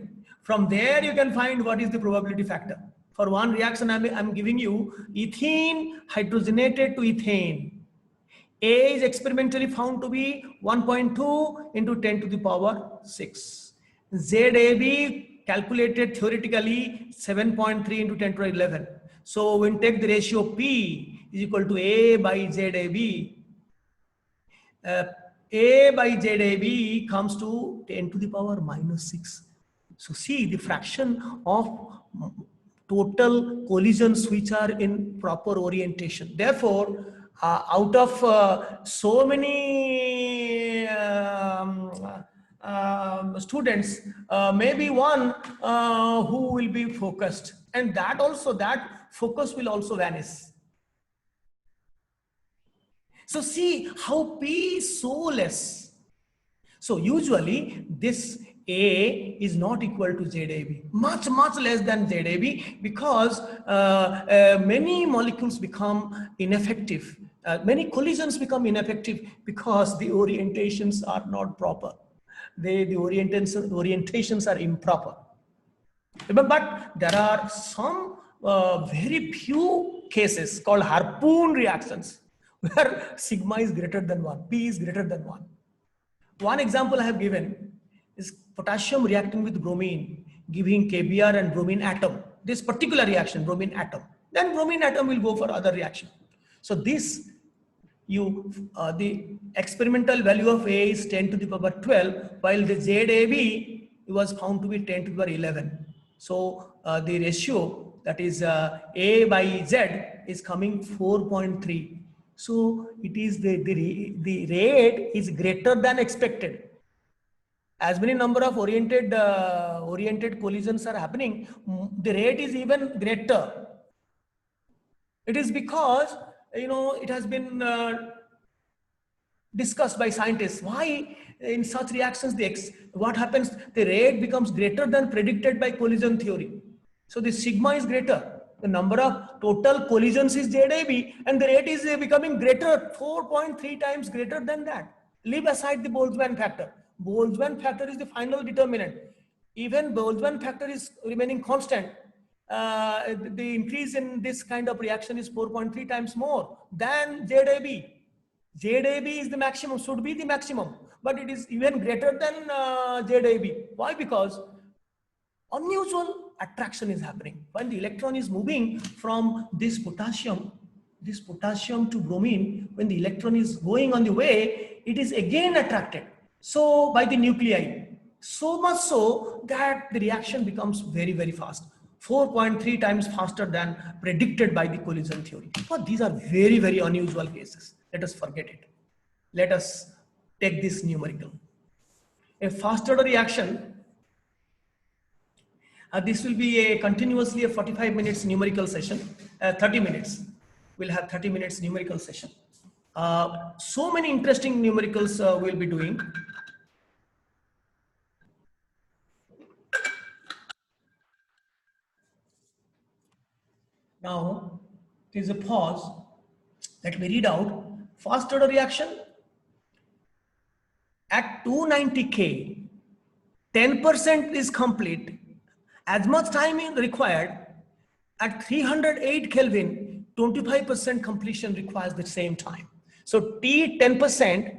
From there you can find what is the probability factor. For one reaction I'm giving you ethene hydrogenated to ethane. A is experimentally found to be 1.2 into 10 to the power 6. ZAB calculated theoretically 7.3 into 10 to the 11. So when take the ratio P is equal to A by ZAB. A by ZAB comes to 10 to the power minus 6. So see the fraction of total collisions which are in proper orientation. Therefore, out of so many students, maybe one who will be focused, and that focus will also vanish. So see how P is so less. So usually this A is not equal to ZAB, much less than ZAB, because many molecules become ineffective. Many collisions become ineffective because the orientations are not proper. The orientations are improper. But there are some very few cases called harpoon reactions where sigma is greater than 1, P is greater than 1. One example I have given is potassium reacting with bromine, giving KBr and bromine atom. This particular reaction, bromine atom. Then bromine atom will go for other reaction. So this, the experimental value of A is 10 to the power 12, while the ZAB was found to be 10 to the power 11. So the ratio, that is A by Z, is coming 4.3. So it is the rate is greater than expected. As many number of oriented collisions are happening, the rate is even greater. It is because, you know, it has been discussed by scientists why in such reactions what happens, the rate becomes greater than predicted by collision theory. So the sigma is greater, the number of total collisions is ZAB, and the rate is becoming greater, 4.3 times greater than that. Leave aside the Boltzmann factor. Boltzmann factor is the final determinant. Even Boltzmann factor is remaining constant. The increase in this kind of reaction is 4.3 times more than ZAB. ZAB is the maximum, should be the maximum, but it is even greater than ZAB. Why? Because unusual attraction is happening. When the electron is moving from this potassium to bromine, when the electron is going on the way, it is again attracted. So by the nuclei, so much so that the reaction becomes very, very fast. 4.3 times faster than predicted by the collision theory. But these are very, very unusual cases. Let us forget it. Let us take this numerical. A fast order reaction, this will be a continuously a 45 minutes numerical session, 30 minutes. We'll have 30 minutes numerical session. So many interesting numericals we'll be doing. Now, there is a pause. Let me read out. Fast order reaction at 290 K, 10% is complete. As much time is required at 308 Kelvin, 25% completion requires the same time. So T 10%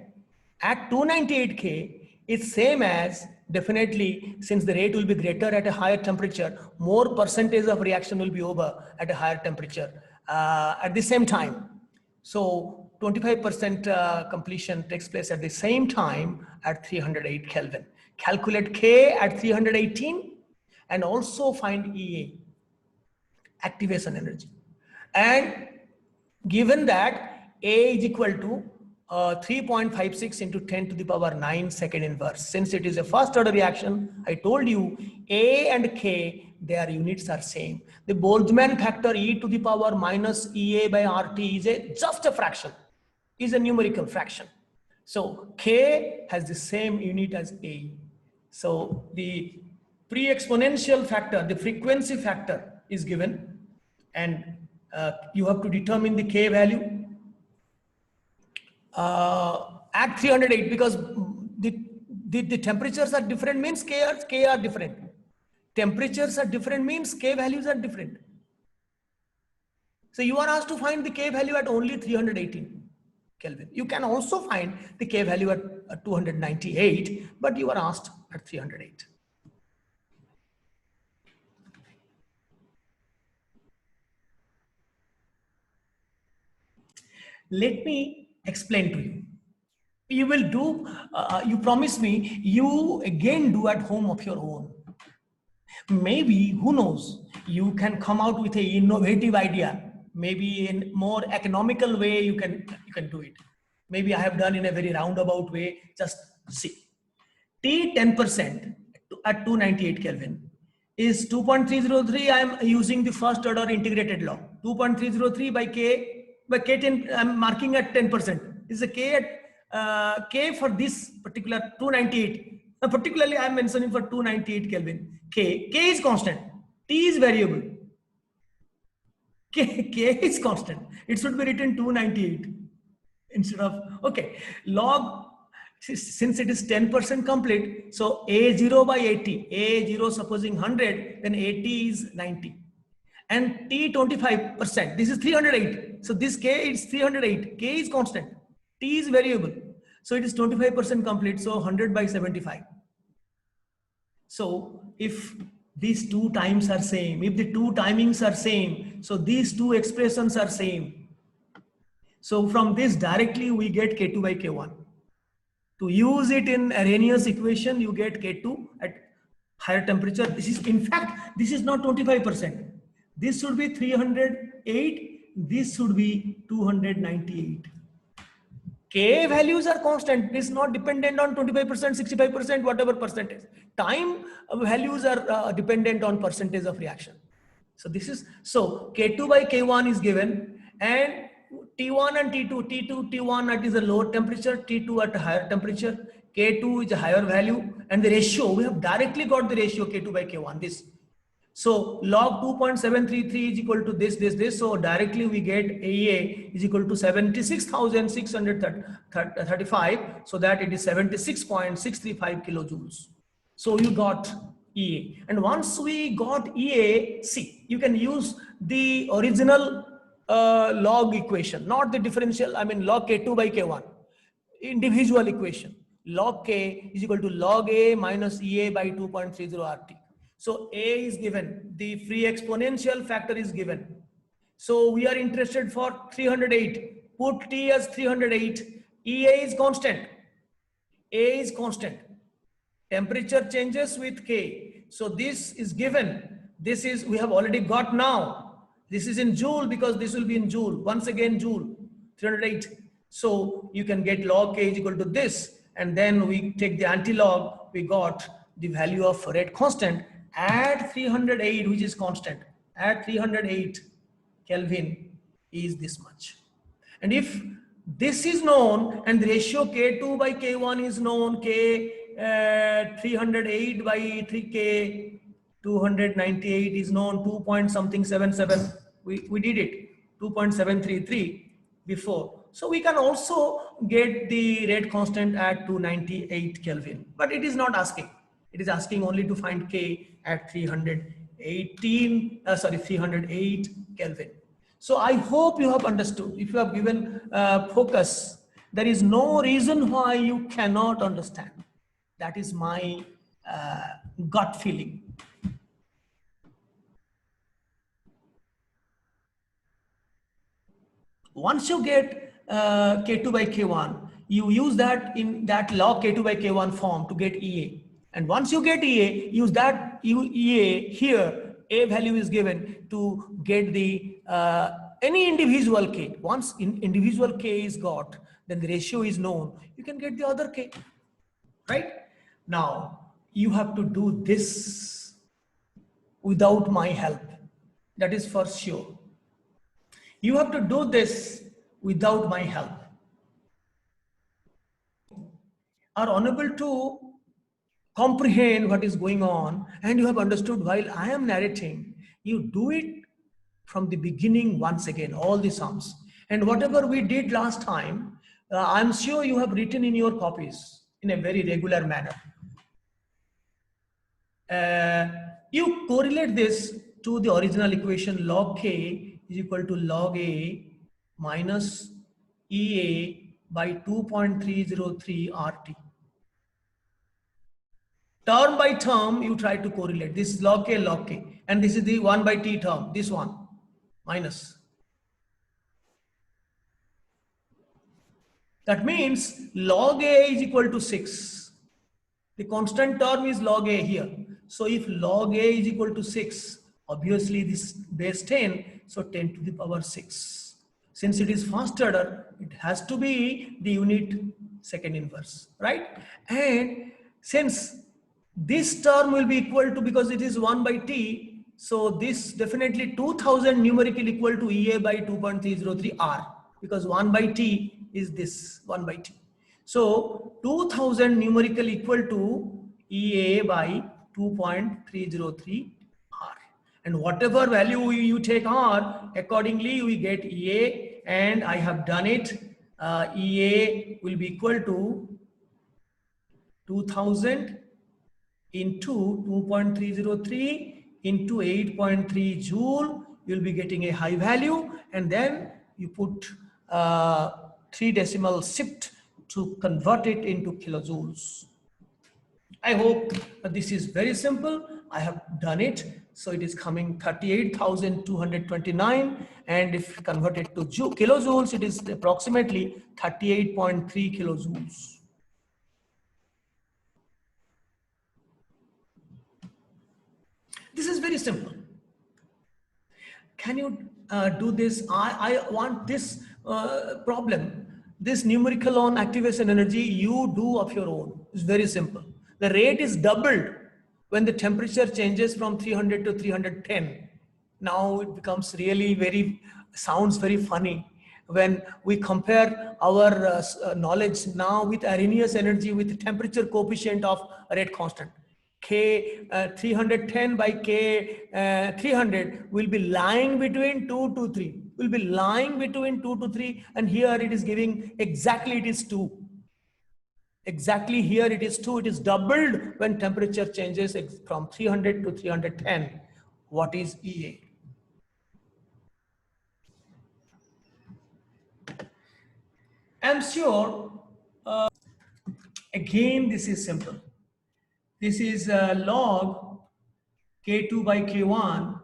at 298 K is same as, definitely, since the rate will be greater at a higher temperature, more percentage of reaction will be over at a higher temperature at the same time. So 25% completion takes place at the same time at 308 Kelvin. Calculate K at 318 and also find EA, activation energy. And given that A is equal to 3.56 into 10 to the power 9 second inverse. Since it is a first order reaction, I told you A and K, their units are same. The Boltzmann factor E to the power minus EA by RT is just a fraction, is a numerical fraction. So K has the same unit as A. So the pre-exponential factor, the frequency factor is given, and you have to determine the K value. At 308, because the temperatures are different means K are different. Temperatures are different means K values are different. So you are asked to find the K value at only 318 Kelvin. You can also find the K value at 298, but you are asked at 308. Let me explain to you. You will do, you promise me, you again do at home of your own. Maybe, who knows, you can come out with an innovative idea. Maybe in more economical way, you can do it. Maybe I have done in a very roundabout way. Just see. T 10% at 298 Kelvin is 2.303. I am using the first order integrated law. 2.303 by K10, I am marking at 10%. Is a K at K for this particular 298. Particularly, I am mentioning for 298 Kelvin. K is constant. T is variable. K is constant. It should be written 298 instead of, okay, log, since it is 10% complete, so A0 by 80, A0 supposing 100, then 80 is 90. And T 25%, this is 308. So this K is 308, K is constant, T is variable. So it is 25% complete, so 100 by 75. So if these two times are same, if the two timings are same, so these two expressions are same. So from this directly we get K2 by K1. To use it in Arrhenius equation, you get K2 at higher temperature. This is, in fact, this is not 25%. This should be 308. This should be 298. K values are constant. It is not dependent on 25%, 65%, whatever percentage. Time values are dependent on percentage of reaction. So this is, so K2 by K1 is given, and T1 and T2, T1 at is a lower temperature, T2 at a higher temperature, K2 is a higher value, and the ratio, we have directly got the ratio K2 by K1, this. So log 2.733 is equal to this. So directly we get AEA is equal to 76,635. So that it is 76.635 kilojoules. So you got EA. And once we got EA, see, you can use the original log equation, not the differential, I mean log K2 by K1, individual equation. Log K is equal to log A minus EA by 2.30 RT. So A is given, the free exponential factor is given. So we are interested for 308. Put T as 308. EA is constant. A is constant. Temperature changes with K. So this is given. This is, we have already got now. This is in Joule because this will be in Joule. Once again, Joule, 308. So you can get log K is equal to this. And then we take the anti-log, we got the value of rate constant. Add 308, which is constant, add 308 Kelvin is this much. And if this is known and the ratio K2 by K1 is known, K 308 by 3K 298 is known, 2 point something 77, we did it, 2.733 before. So we can also get the rate constant at 298 Kelvin, but it is not asking. It is asking only to find K at 308 Kelvin. So I hope you have understood. If you have given focus, there is no reason why you cannot understand. That is my gut feeling. Once you get K2 by K1, you use that in that log K2 by K1 form to get EA. And once you get EA, use that EA here, A value is given to get the any individual K. Once individual K is got, then the ratio is known. You can get the other K, right? Now, you have to do this without my help. That is for sure. You have to do this without my help. Are unable to comprehend what is going on, and you have understood while I am narrating, you do it from the beginning once again, all the sums. And whatever we did last time, I'm sure you have written in your copies in a very regular manner. You correlate this to the original equation, log K is equal to log A minus EA by 2.303 RT. Term by term, you try to correlate. This is log K, and this is the 1 by T term, this one, minus. That means log A is equal to 6. The constant term is log A here. So if log A is equal to 6, obviously this base 10, so 10 to the power 6. Since it is first order, it has to be the unit second inverse, right? And since this term will be equal to, because it is 1 by T, so this definitely 2000 numerical equal to EA by 2.303 R, because 1 by T is this 1 by T. So 2000 numerical equal to EA by 2.303 R. And whatever value you take R, accordingly we get EA, and I have done it. EA will be equal to 2000 into 2.303 into 8.3 joule, you'll be getting a high value, and then you put 3 decimal shift to convert it into kilojoules. I hope this is very simple. I have done it. So it is coming 38,229, and if converted to kilojoules, it is approximately 38.3 kilojoules. This is very simple. Can you do this? I want this problem, this numerical on activation energy, you do of your own. It's very simple. The rate is doubled when the temperature changes from 300 to 310. Now it becomes really sounds very funny when we compare our knowledge now with Arrhenius energy with temperature coefficient of rate constant. K 310 by K 300 will be lying between 2 to 3, will be lying between 2 to 3, and here it is giving exactly it is 2. Exactly here it is 2, it is doubled when temperature changes from 300 to 310. What is EA? I'm sure, again, this is simple. This is log K2 by K1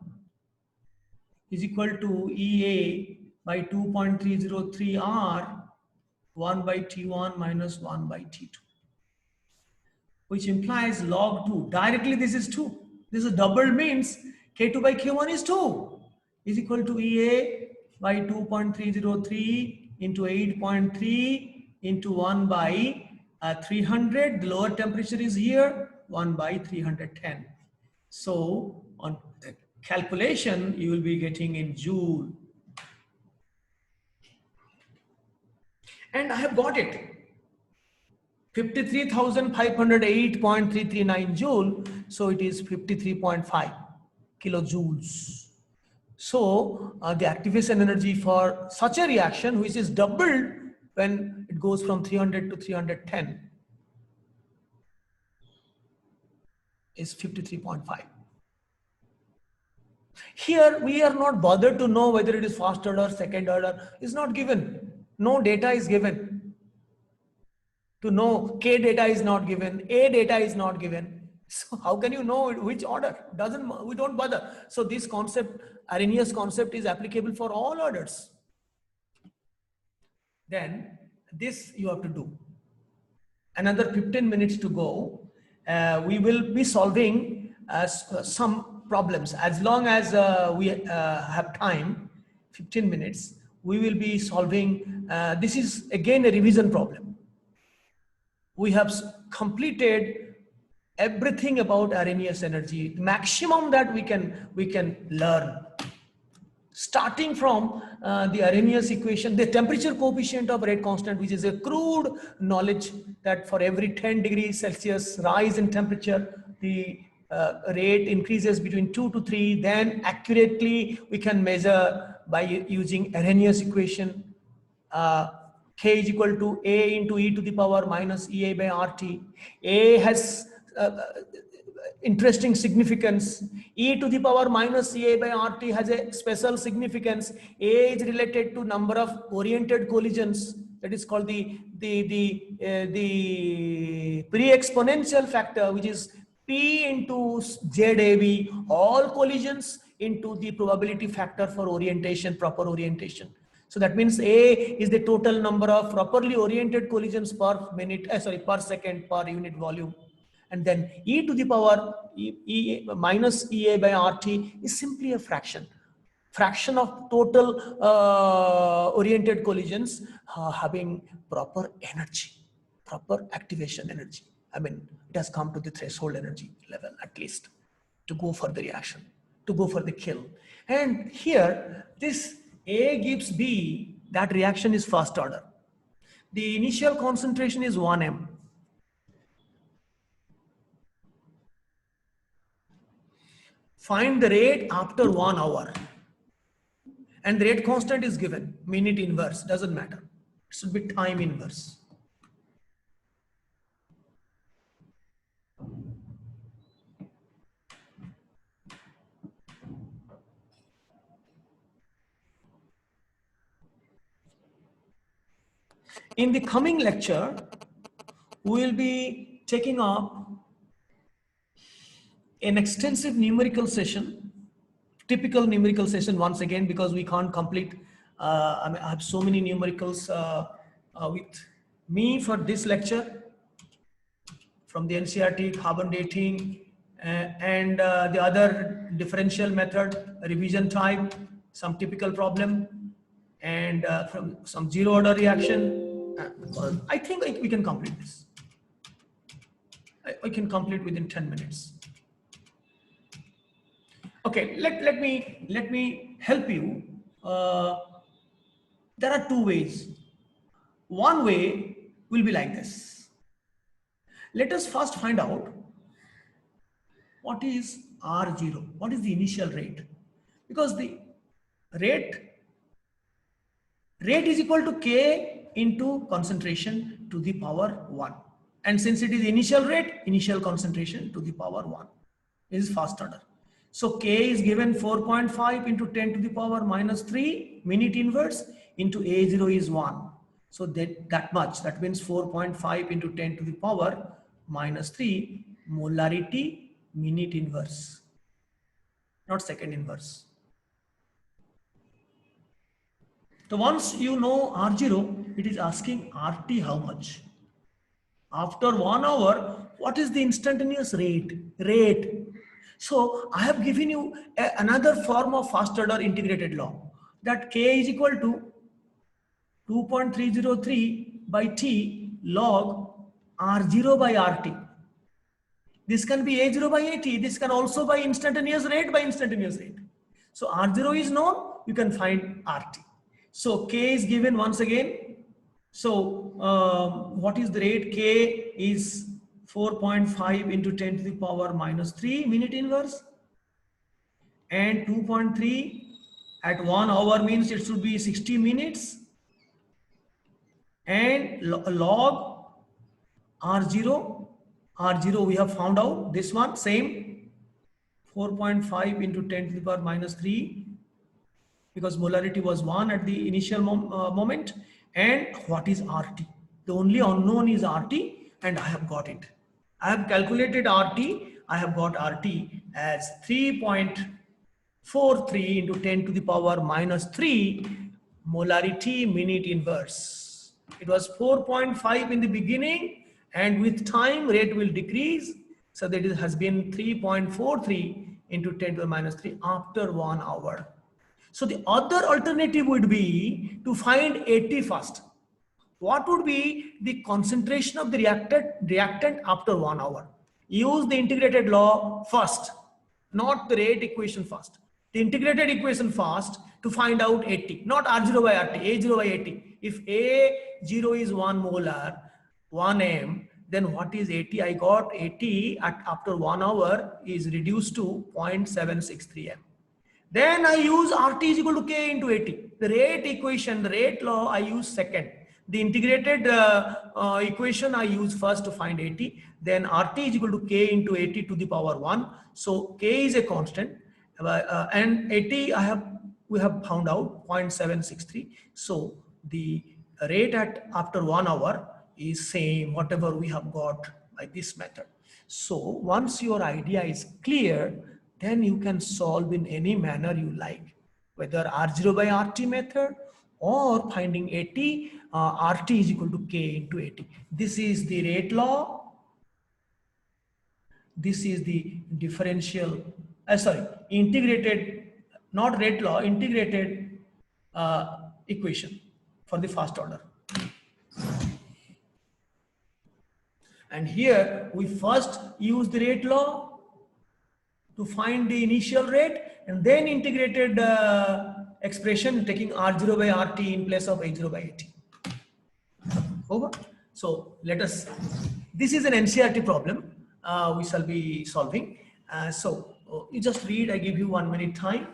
is equal to EA by 2.303 R 1 by T1 minus 1 by T2, which implies log 2. Directly this is 2. This is doubled means K2 by K1 is 2 is equal to EA by 2.303 into 8.3 into 1 by 300. The lower temperature is here, 1 by 310. So on the calculation, you will be getting in Joule. And I have got it. 53,508.339 joule. So it is 53.5 kilojoules. So the activation energy for such a reaction, which is doubled when it goes from 300 to 310, is 53.5. Here we are not bothered to know whether it is first order, second order. It's not given. No data is given. To know K data is not given, A data is not given. So how can you know which order? We don't bother. So this concept, Arrhenius concept, is applicable for all orders. Then this you have to do. Another 15 minutes to go. We will be solving some problems. As long as we have time, 15 minutes, we will be solving. This is again a revision problem. We have completed everything about Arrhenius energy, the maximum that we can learn. Starting from the Arrhenius equation, the temperature coefficient of rate constant, which is a crude knowledge that for every 10 degrees Celsius rise in temperature, the rate increases between 2 to 3. Then accurately we can measure by using Arrhenius equation. K is equal to A into e to the power minus EA by RT. A has interesting significance. E to the power minus EA by RT has a special significance. A is related to number of oriented collisions. That is called the pre-exponential factor, which is P into ZAV, all collisions into the probability factor for orientation, proper orientation. So that means A is the total number of properly oriented collisions per minute, per second per unit volume. And then e to the power minus EA by RT is simply a fraction. Fraction of total oriented collisions having proper energy, proper activation energy. I mean, it has come to the threshold energy level at least to go for the reaction, to go for the kill. And here, this A gives B, that reaction is first order. The initial concentration is 1 m. Find the rate after 1 hour. And the rate constant is given, minute inverse, doesn't matter. It should be time inverse. In the coming lecture, we will be taking up an extensive numerical session, typical numerical session once again, because we can't complete, I have so many numericals with me for this lecture, from the NCERT, carbon dating, and the other differential method, revision type, some typical problem, and from some zero order reaction. I think we can complete this. I can complete within 10 minutes. Okay, let me help you. There are two ways. One way will be like this. Let us first find out what is R0, what is the initial rate, because the rate is equal to K into concentration to the power 1. And since it is initial rate, initial concentration to the power 1 is first order. So K is given 4.5 into 10 to the power minus 3 minute inverse into A0 is 1. So that much, that means 4.5 into 10 to the power minus 3 molarity minute inverse, not second inverse. So once you know R0, it is asking RT how much. After 1 hour, what is the instantaneous rate? So I have given you another form of first order integrated law, that K is equal to 2.303 by T log R0 by RT. This can be A0 by AT. This can also by instantaneous rate by instantaneous rate. So R0 is known, you can find RT. So K is given once again. So what is the rate? K is 4.5 into 10 to the power minus 3 minute inverse. And 2.3 at 1 hour means it should be 60 minutes. And log R0 we have found out, this one same 4.5 into 10 to the power minus 3, because molarity was 1 at the initial moment. And what is RT? The only unknown is RT, and I have got it. I have calculated RT. I have got RT as 3.43 into 10 to the power minus 3 molarity minute inverse. It was 4.5 in the beginning, and with time rate will decrease. So that it has been 3.43 into 10 to the minus 3 after 1 hour. So the other alternative would be to find AT first. What would be the concentration of the reactant after 1 hour? Use the integrated law first, not the rate equation first. The integrated equation first to find out AT, not R0 by RT, A0 by AT. If A0 is 1 molar, 1 m, then what is AT? I got AT after 1 hour is reduced to 0.763 m. Then I use RT is equal to K into AT. The rate equation, the rate law, I use second. The integrated equation I use first to find AT. Then RT is equal to K into AT to the power 1. So K is a constant. And AT we have found out 0.763. So the rate after 1 hour is same whatever we have got by this method. So once your idea is clear, then you can solve in any manner you like, whether R0 by RT method or finding AT, RT is equal to K into AT. This is the rate law. This is the differential, integrated, not rate law, integrated equation for the first order. And here we first use the rate law to find the initial rate, and then integrated expression taking R0 by RT in place of A0 by AT. Over. So let us, this is an NCERT problem we shall be solving. So you just read, I give you 1 minute time.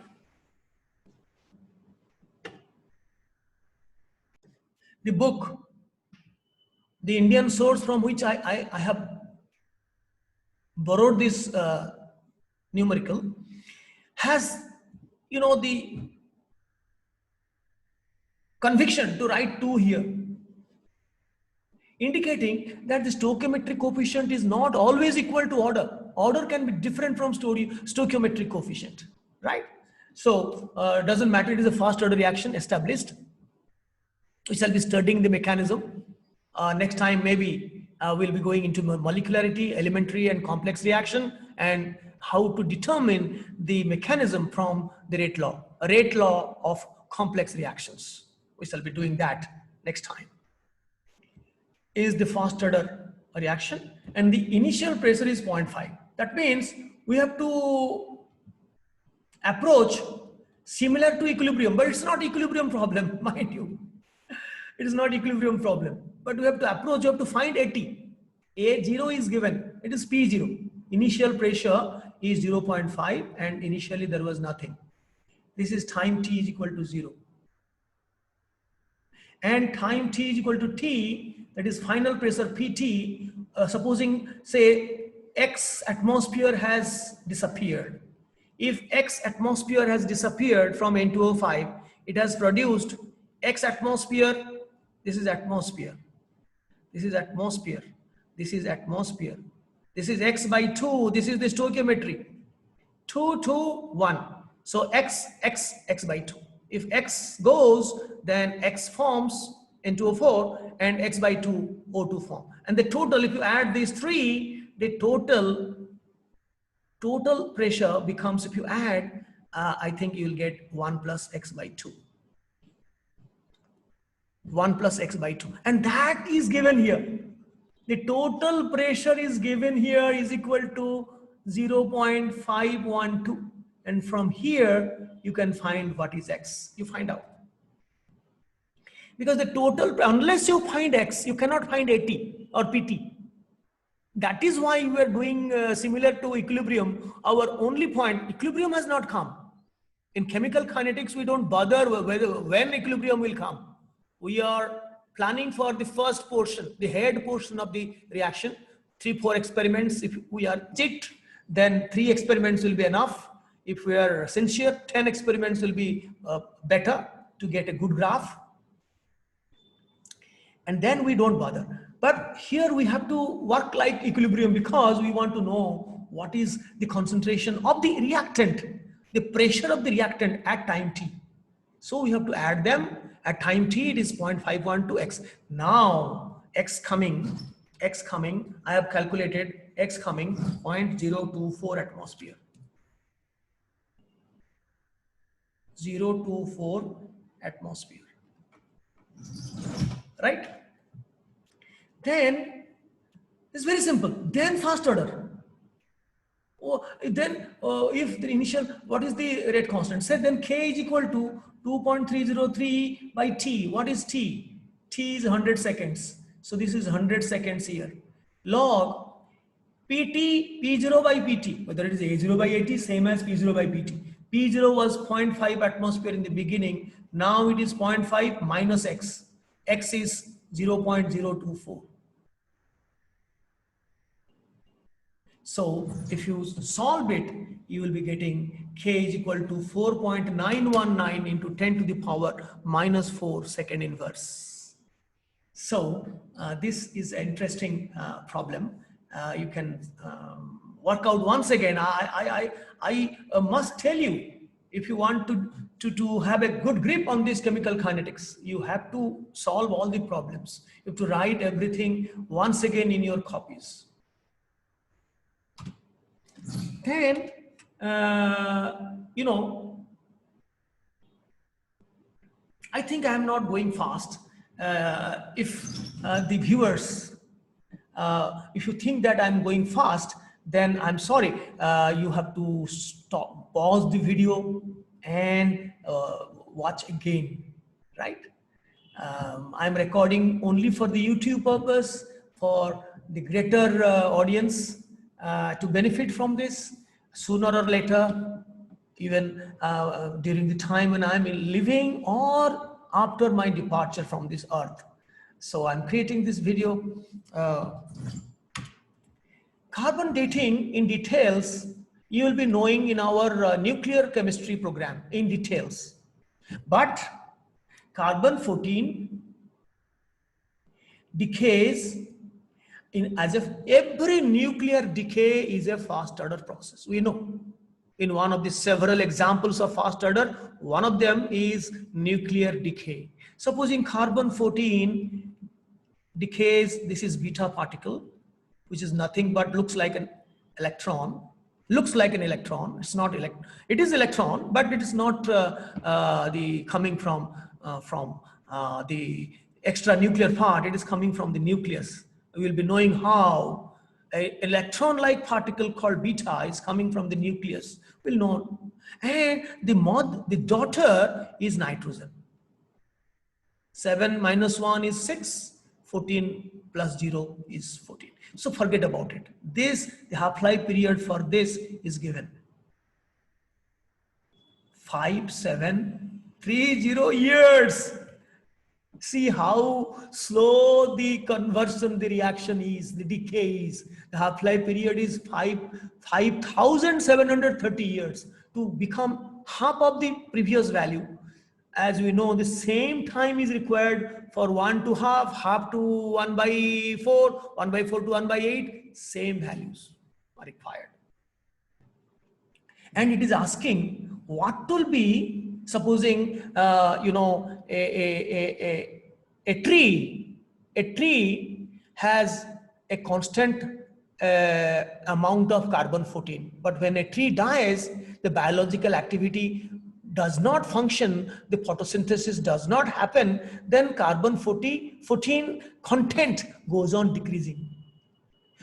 The book, the Indian source from which I have borrowed this numerical, has, the conviction to write 2 here, indicating that the stoichiometric coefficient is not always equal to order. Order can be different from stoichiometric coefficient, right? So doesn't matter, it is a first order reaction established. We shall be studying the mechanism. Next time maybe we'll be going into molecularity, elementary and complex reaction, and how to determine the mechanism from the rate law of complex reactions. We shall be doing that next time. Is the fast order reaction, and the initial pressure is 0.5. That means we have to approach similar to equilibrium, but it's not equilibrium problem, mind you. It is not equilibrium problem, but we have to approach, you have to find AT. A0 is given, it is P0. Initial pressure is 0.5 and initially there was nothing. This is time t is equal to 0. And time t is equal to T, that is final pressure PT, supposing say X atmosphere has disappeared. If X atmosphere has disappeared from N2O5, it has produced X atmosphere, this is atmosphere, this is atmosphere, this is atmosphere, this is X by 2, this is the stoichiometry, 2, 2, 1. So X by 2. If X goes, then X forms N2O4 and X by 2 O2 form. And the total, if you add these three, the total pressure becomes, if you add, I think you'll get 1 plus X by 2. 1 plus X by 2. And that is given here. The total pressure is given here is equal to 0.512. And from here, you can find what is X. You find out. Because the total, unless you find X, you cannot find AT or PT. That is why we are doing similar to equilibrium. Our only point, equilibrium has not come. In chemical kinetics, we don't bother when equilibrium will come. We are planning for the first portion, the head portion of the reaction. 3-4 experiments. If we are cheat, then 3 experiments will be enough. If we are sincere, 10 experiments will be better to get a good graph. And then we don't bother. But here we have to work like equilibrium because we want to know what is the concentration of the reactant, the pressure of the reactant at time t. So we have to add them. At time t, it is 0.512 X. Now, X coming, I have calculated X coming 0.024 atmosphere. 0.024 atmosphere. Right? Then, it's very simple. Then fast order. If the initial, what is the rate constant? Say then K is equal to 2.303 by T. What is T? T is 100 seconds. So this is 100 seconds here. Log PT, P0 by PT, whether it is A0 by AT, same as P0 by PT. P0 was 0.5 atmosphere in the beginning. Now it is 0.5 minus X. X is 0.024. So if you solve it, you will be getting K is equal to 4.919 into 10 to the power minus 4 second inverse. So this is an interesting problem. You can work out once again. I must tell you, if you want to have a good grip on this chemical kinetics, you have to solve all the problems. You have to write everything once again in your copies. Then, you know, I think I am not going fast. If the viewers, if you think that I'm going fast, then I'm sorry. You have to stop, pause the video and watch again, right? I'm recording only for the YouTube purpose, for the greater audience to benefit from this sooner or later, even during the time when I'm living or after my departure from this earth. So I'm creating this video. Carbon dating in details, you will be knowing in our nuclear chemistry program in details. But carbon-14 decays as if every nuclear decay is a fast order process. We know in one of the several examples of fast order, one of them is nuclear decay. Supposing carbon-14 decays, this is beta particle, which is nothing but looks like an electron. Looks like an electron. It's not electron. It is electron, but it is not the coming from the extra nuclear part. It is coming from the nucleus. We will be knowing how an electron-like particle called beta is coming from the nucleus. We'll know. And the daughter is nitrogen. 7 minus 1 is 6. 14 plus 0 is 14. So forget about it. The half-life period for this is given. 5730 years. See how slow the conversion, the reaction is, the decay is. The half-life period is 5,730 years to become half of the previous value. As we know, the same time is required for 1 to half, half to 1 by 4, 1 by 4 to 1 by 8, same values are required. And it is asking what will be, supposing, a tree has a constant amount of carbon-14, but when a tree dies, the biological activity does not function, the photosynthesis does not happen, then carbon-14 content goes on decreasing.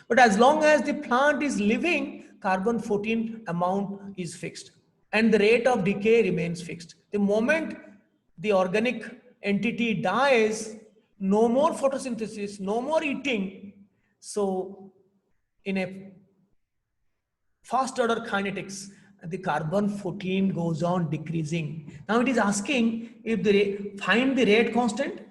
But as long as the plant is living, carbon-14 amount is fixed and the rate of decay remains fixed. The moment the organic entity dies, no more photosynthesis, no more eating. So in a fast order kinetics, the carbon-14 goes on decreasing. Now it is asking if find the rate constant.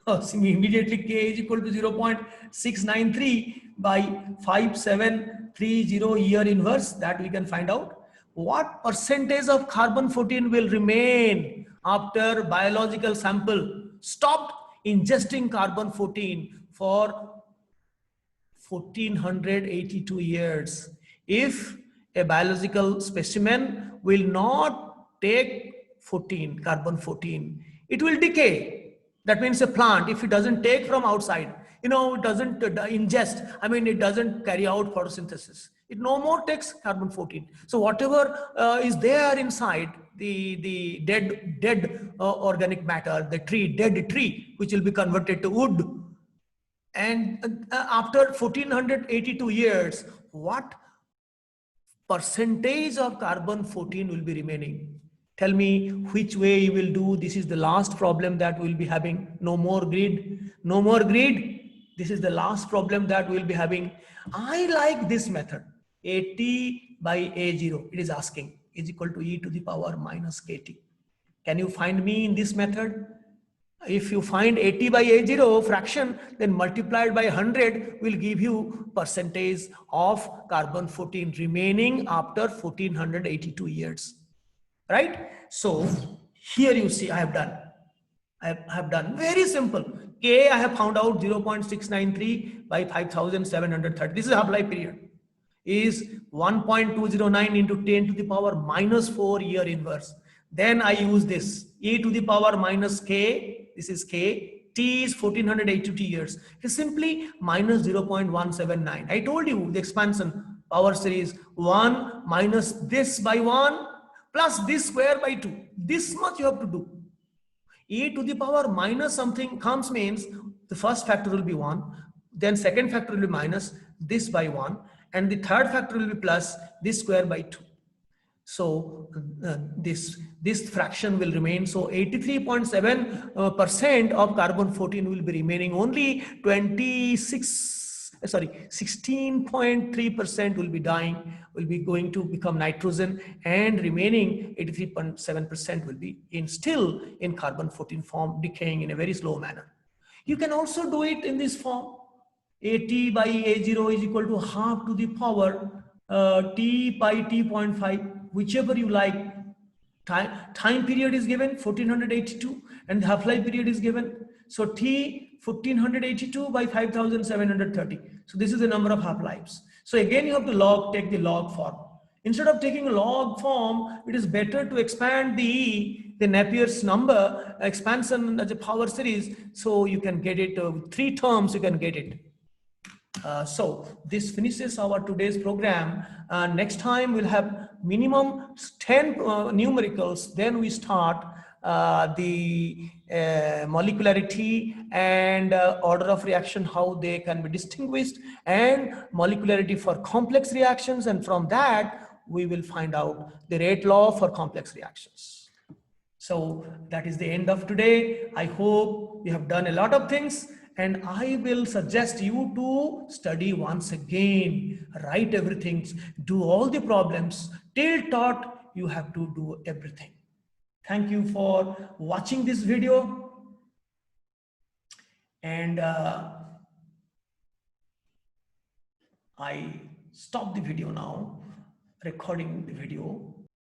So immediately K is equal to 0.693 by 5730 year inverse, that we can find out. What percentage of carbon-14 will remain after biological sample stopped ingesting carbon-14 for 1482 years? If a biological specimen will not take carbon-14, it will decay. That means a plant, if it doesn't take from outside, it doesn't ingest, it doesn't carry out photosynthesis, it no more takes carbon-14. So whatever is there inside the dead organic matter, the dead tree, which will be converted to wood. And after 1482 years, what percentage of carbon-14 will be remaining? Tell me which way you will do. This is the last problem that we'll be having. No more grid. No more grid. This is the last problem that we'll be having. I like this method. AT by A0. It is asking is equal to e to the power minus KT. Can you find me in this method? If you find AT by A0 fraction, then multiplied by 100 will give you percentage of carbon-14 remaining after 1482 years. Right? So here you see I have done very simple. K I have found out 0.693 by 5730. This is half-life period. Is 1.209 into 10 to the power minus 4 year inverse. Then I use this e to the power minus k. This is k. T is 1482 years. It is simply minus 0.179. I told you the expansion power series 1 minus this by 1 plus this square by 2. This much you have to do. E to the power minus something comes means the first factor will be 1, then second factor will be minus this by 1, and the third factor will be plus this square by 2. So this fraction will remain. So 83.7% of carbon-14 will be remaining. Only 16.3% will be dying, will be going to become nitrogen, and remaining 83.7% will be still in carbon-14 form, decaying in a very slow manner. You can also do it in this form. AT by A0 is equal to half to the power T by T.5, whichever you like. Time period is given 1482 and the half-life period is given. So T 1482 by 5730. So this is the number of half-lives. So again you have to take the log form. Instead of taking a log form, it is better to expand the Napier's number expansion as a power series. So you can get it with 3 terms, you can get it. So this finishes our today's program. Next time we'll have minimum 10 numericals. Then we start the molecularity and order of reaction, how they can be distinguished, and molecularity for complex reactions. And from that, we will find out the rate law for complex reactions. So that is the end of today. I hope you have done a lot of things, and I will suggest you to study once again, write everything, do all the problems till taught. You have to do everything. Thank you for watching this video, and I stop the video now, recording the video.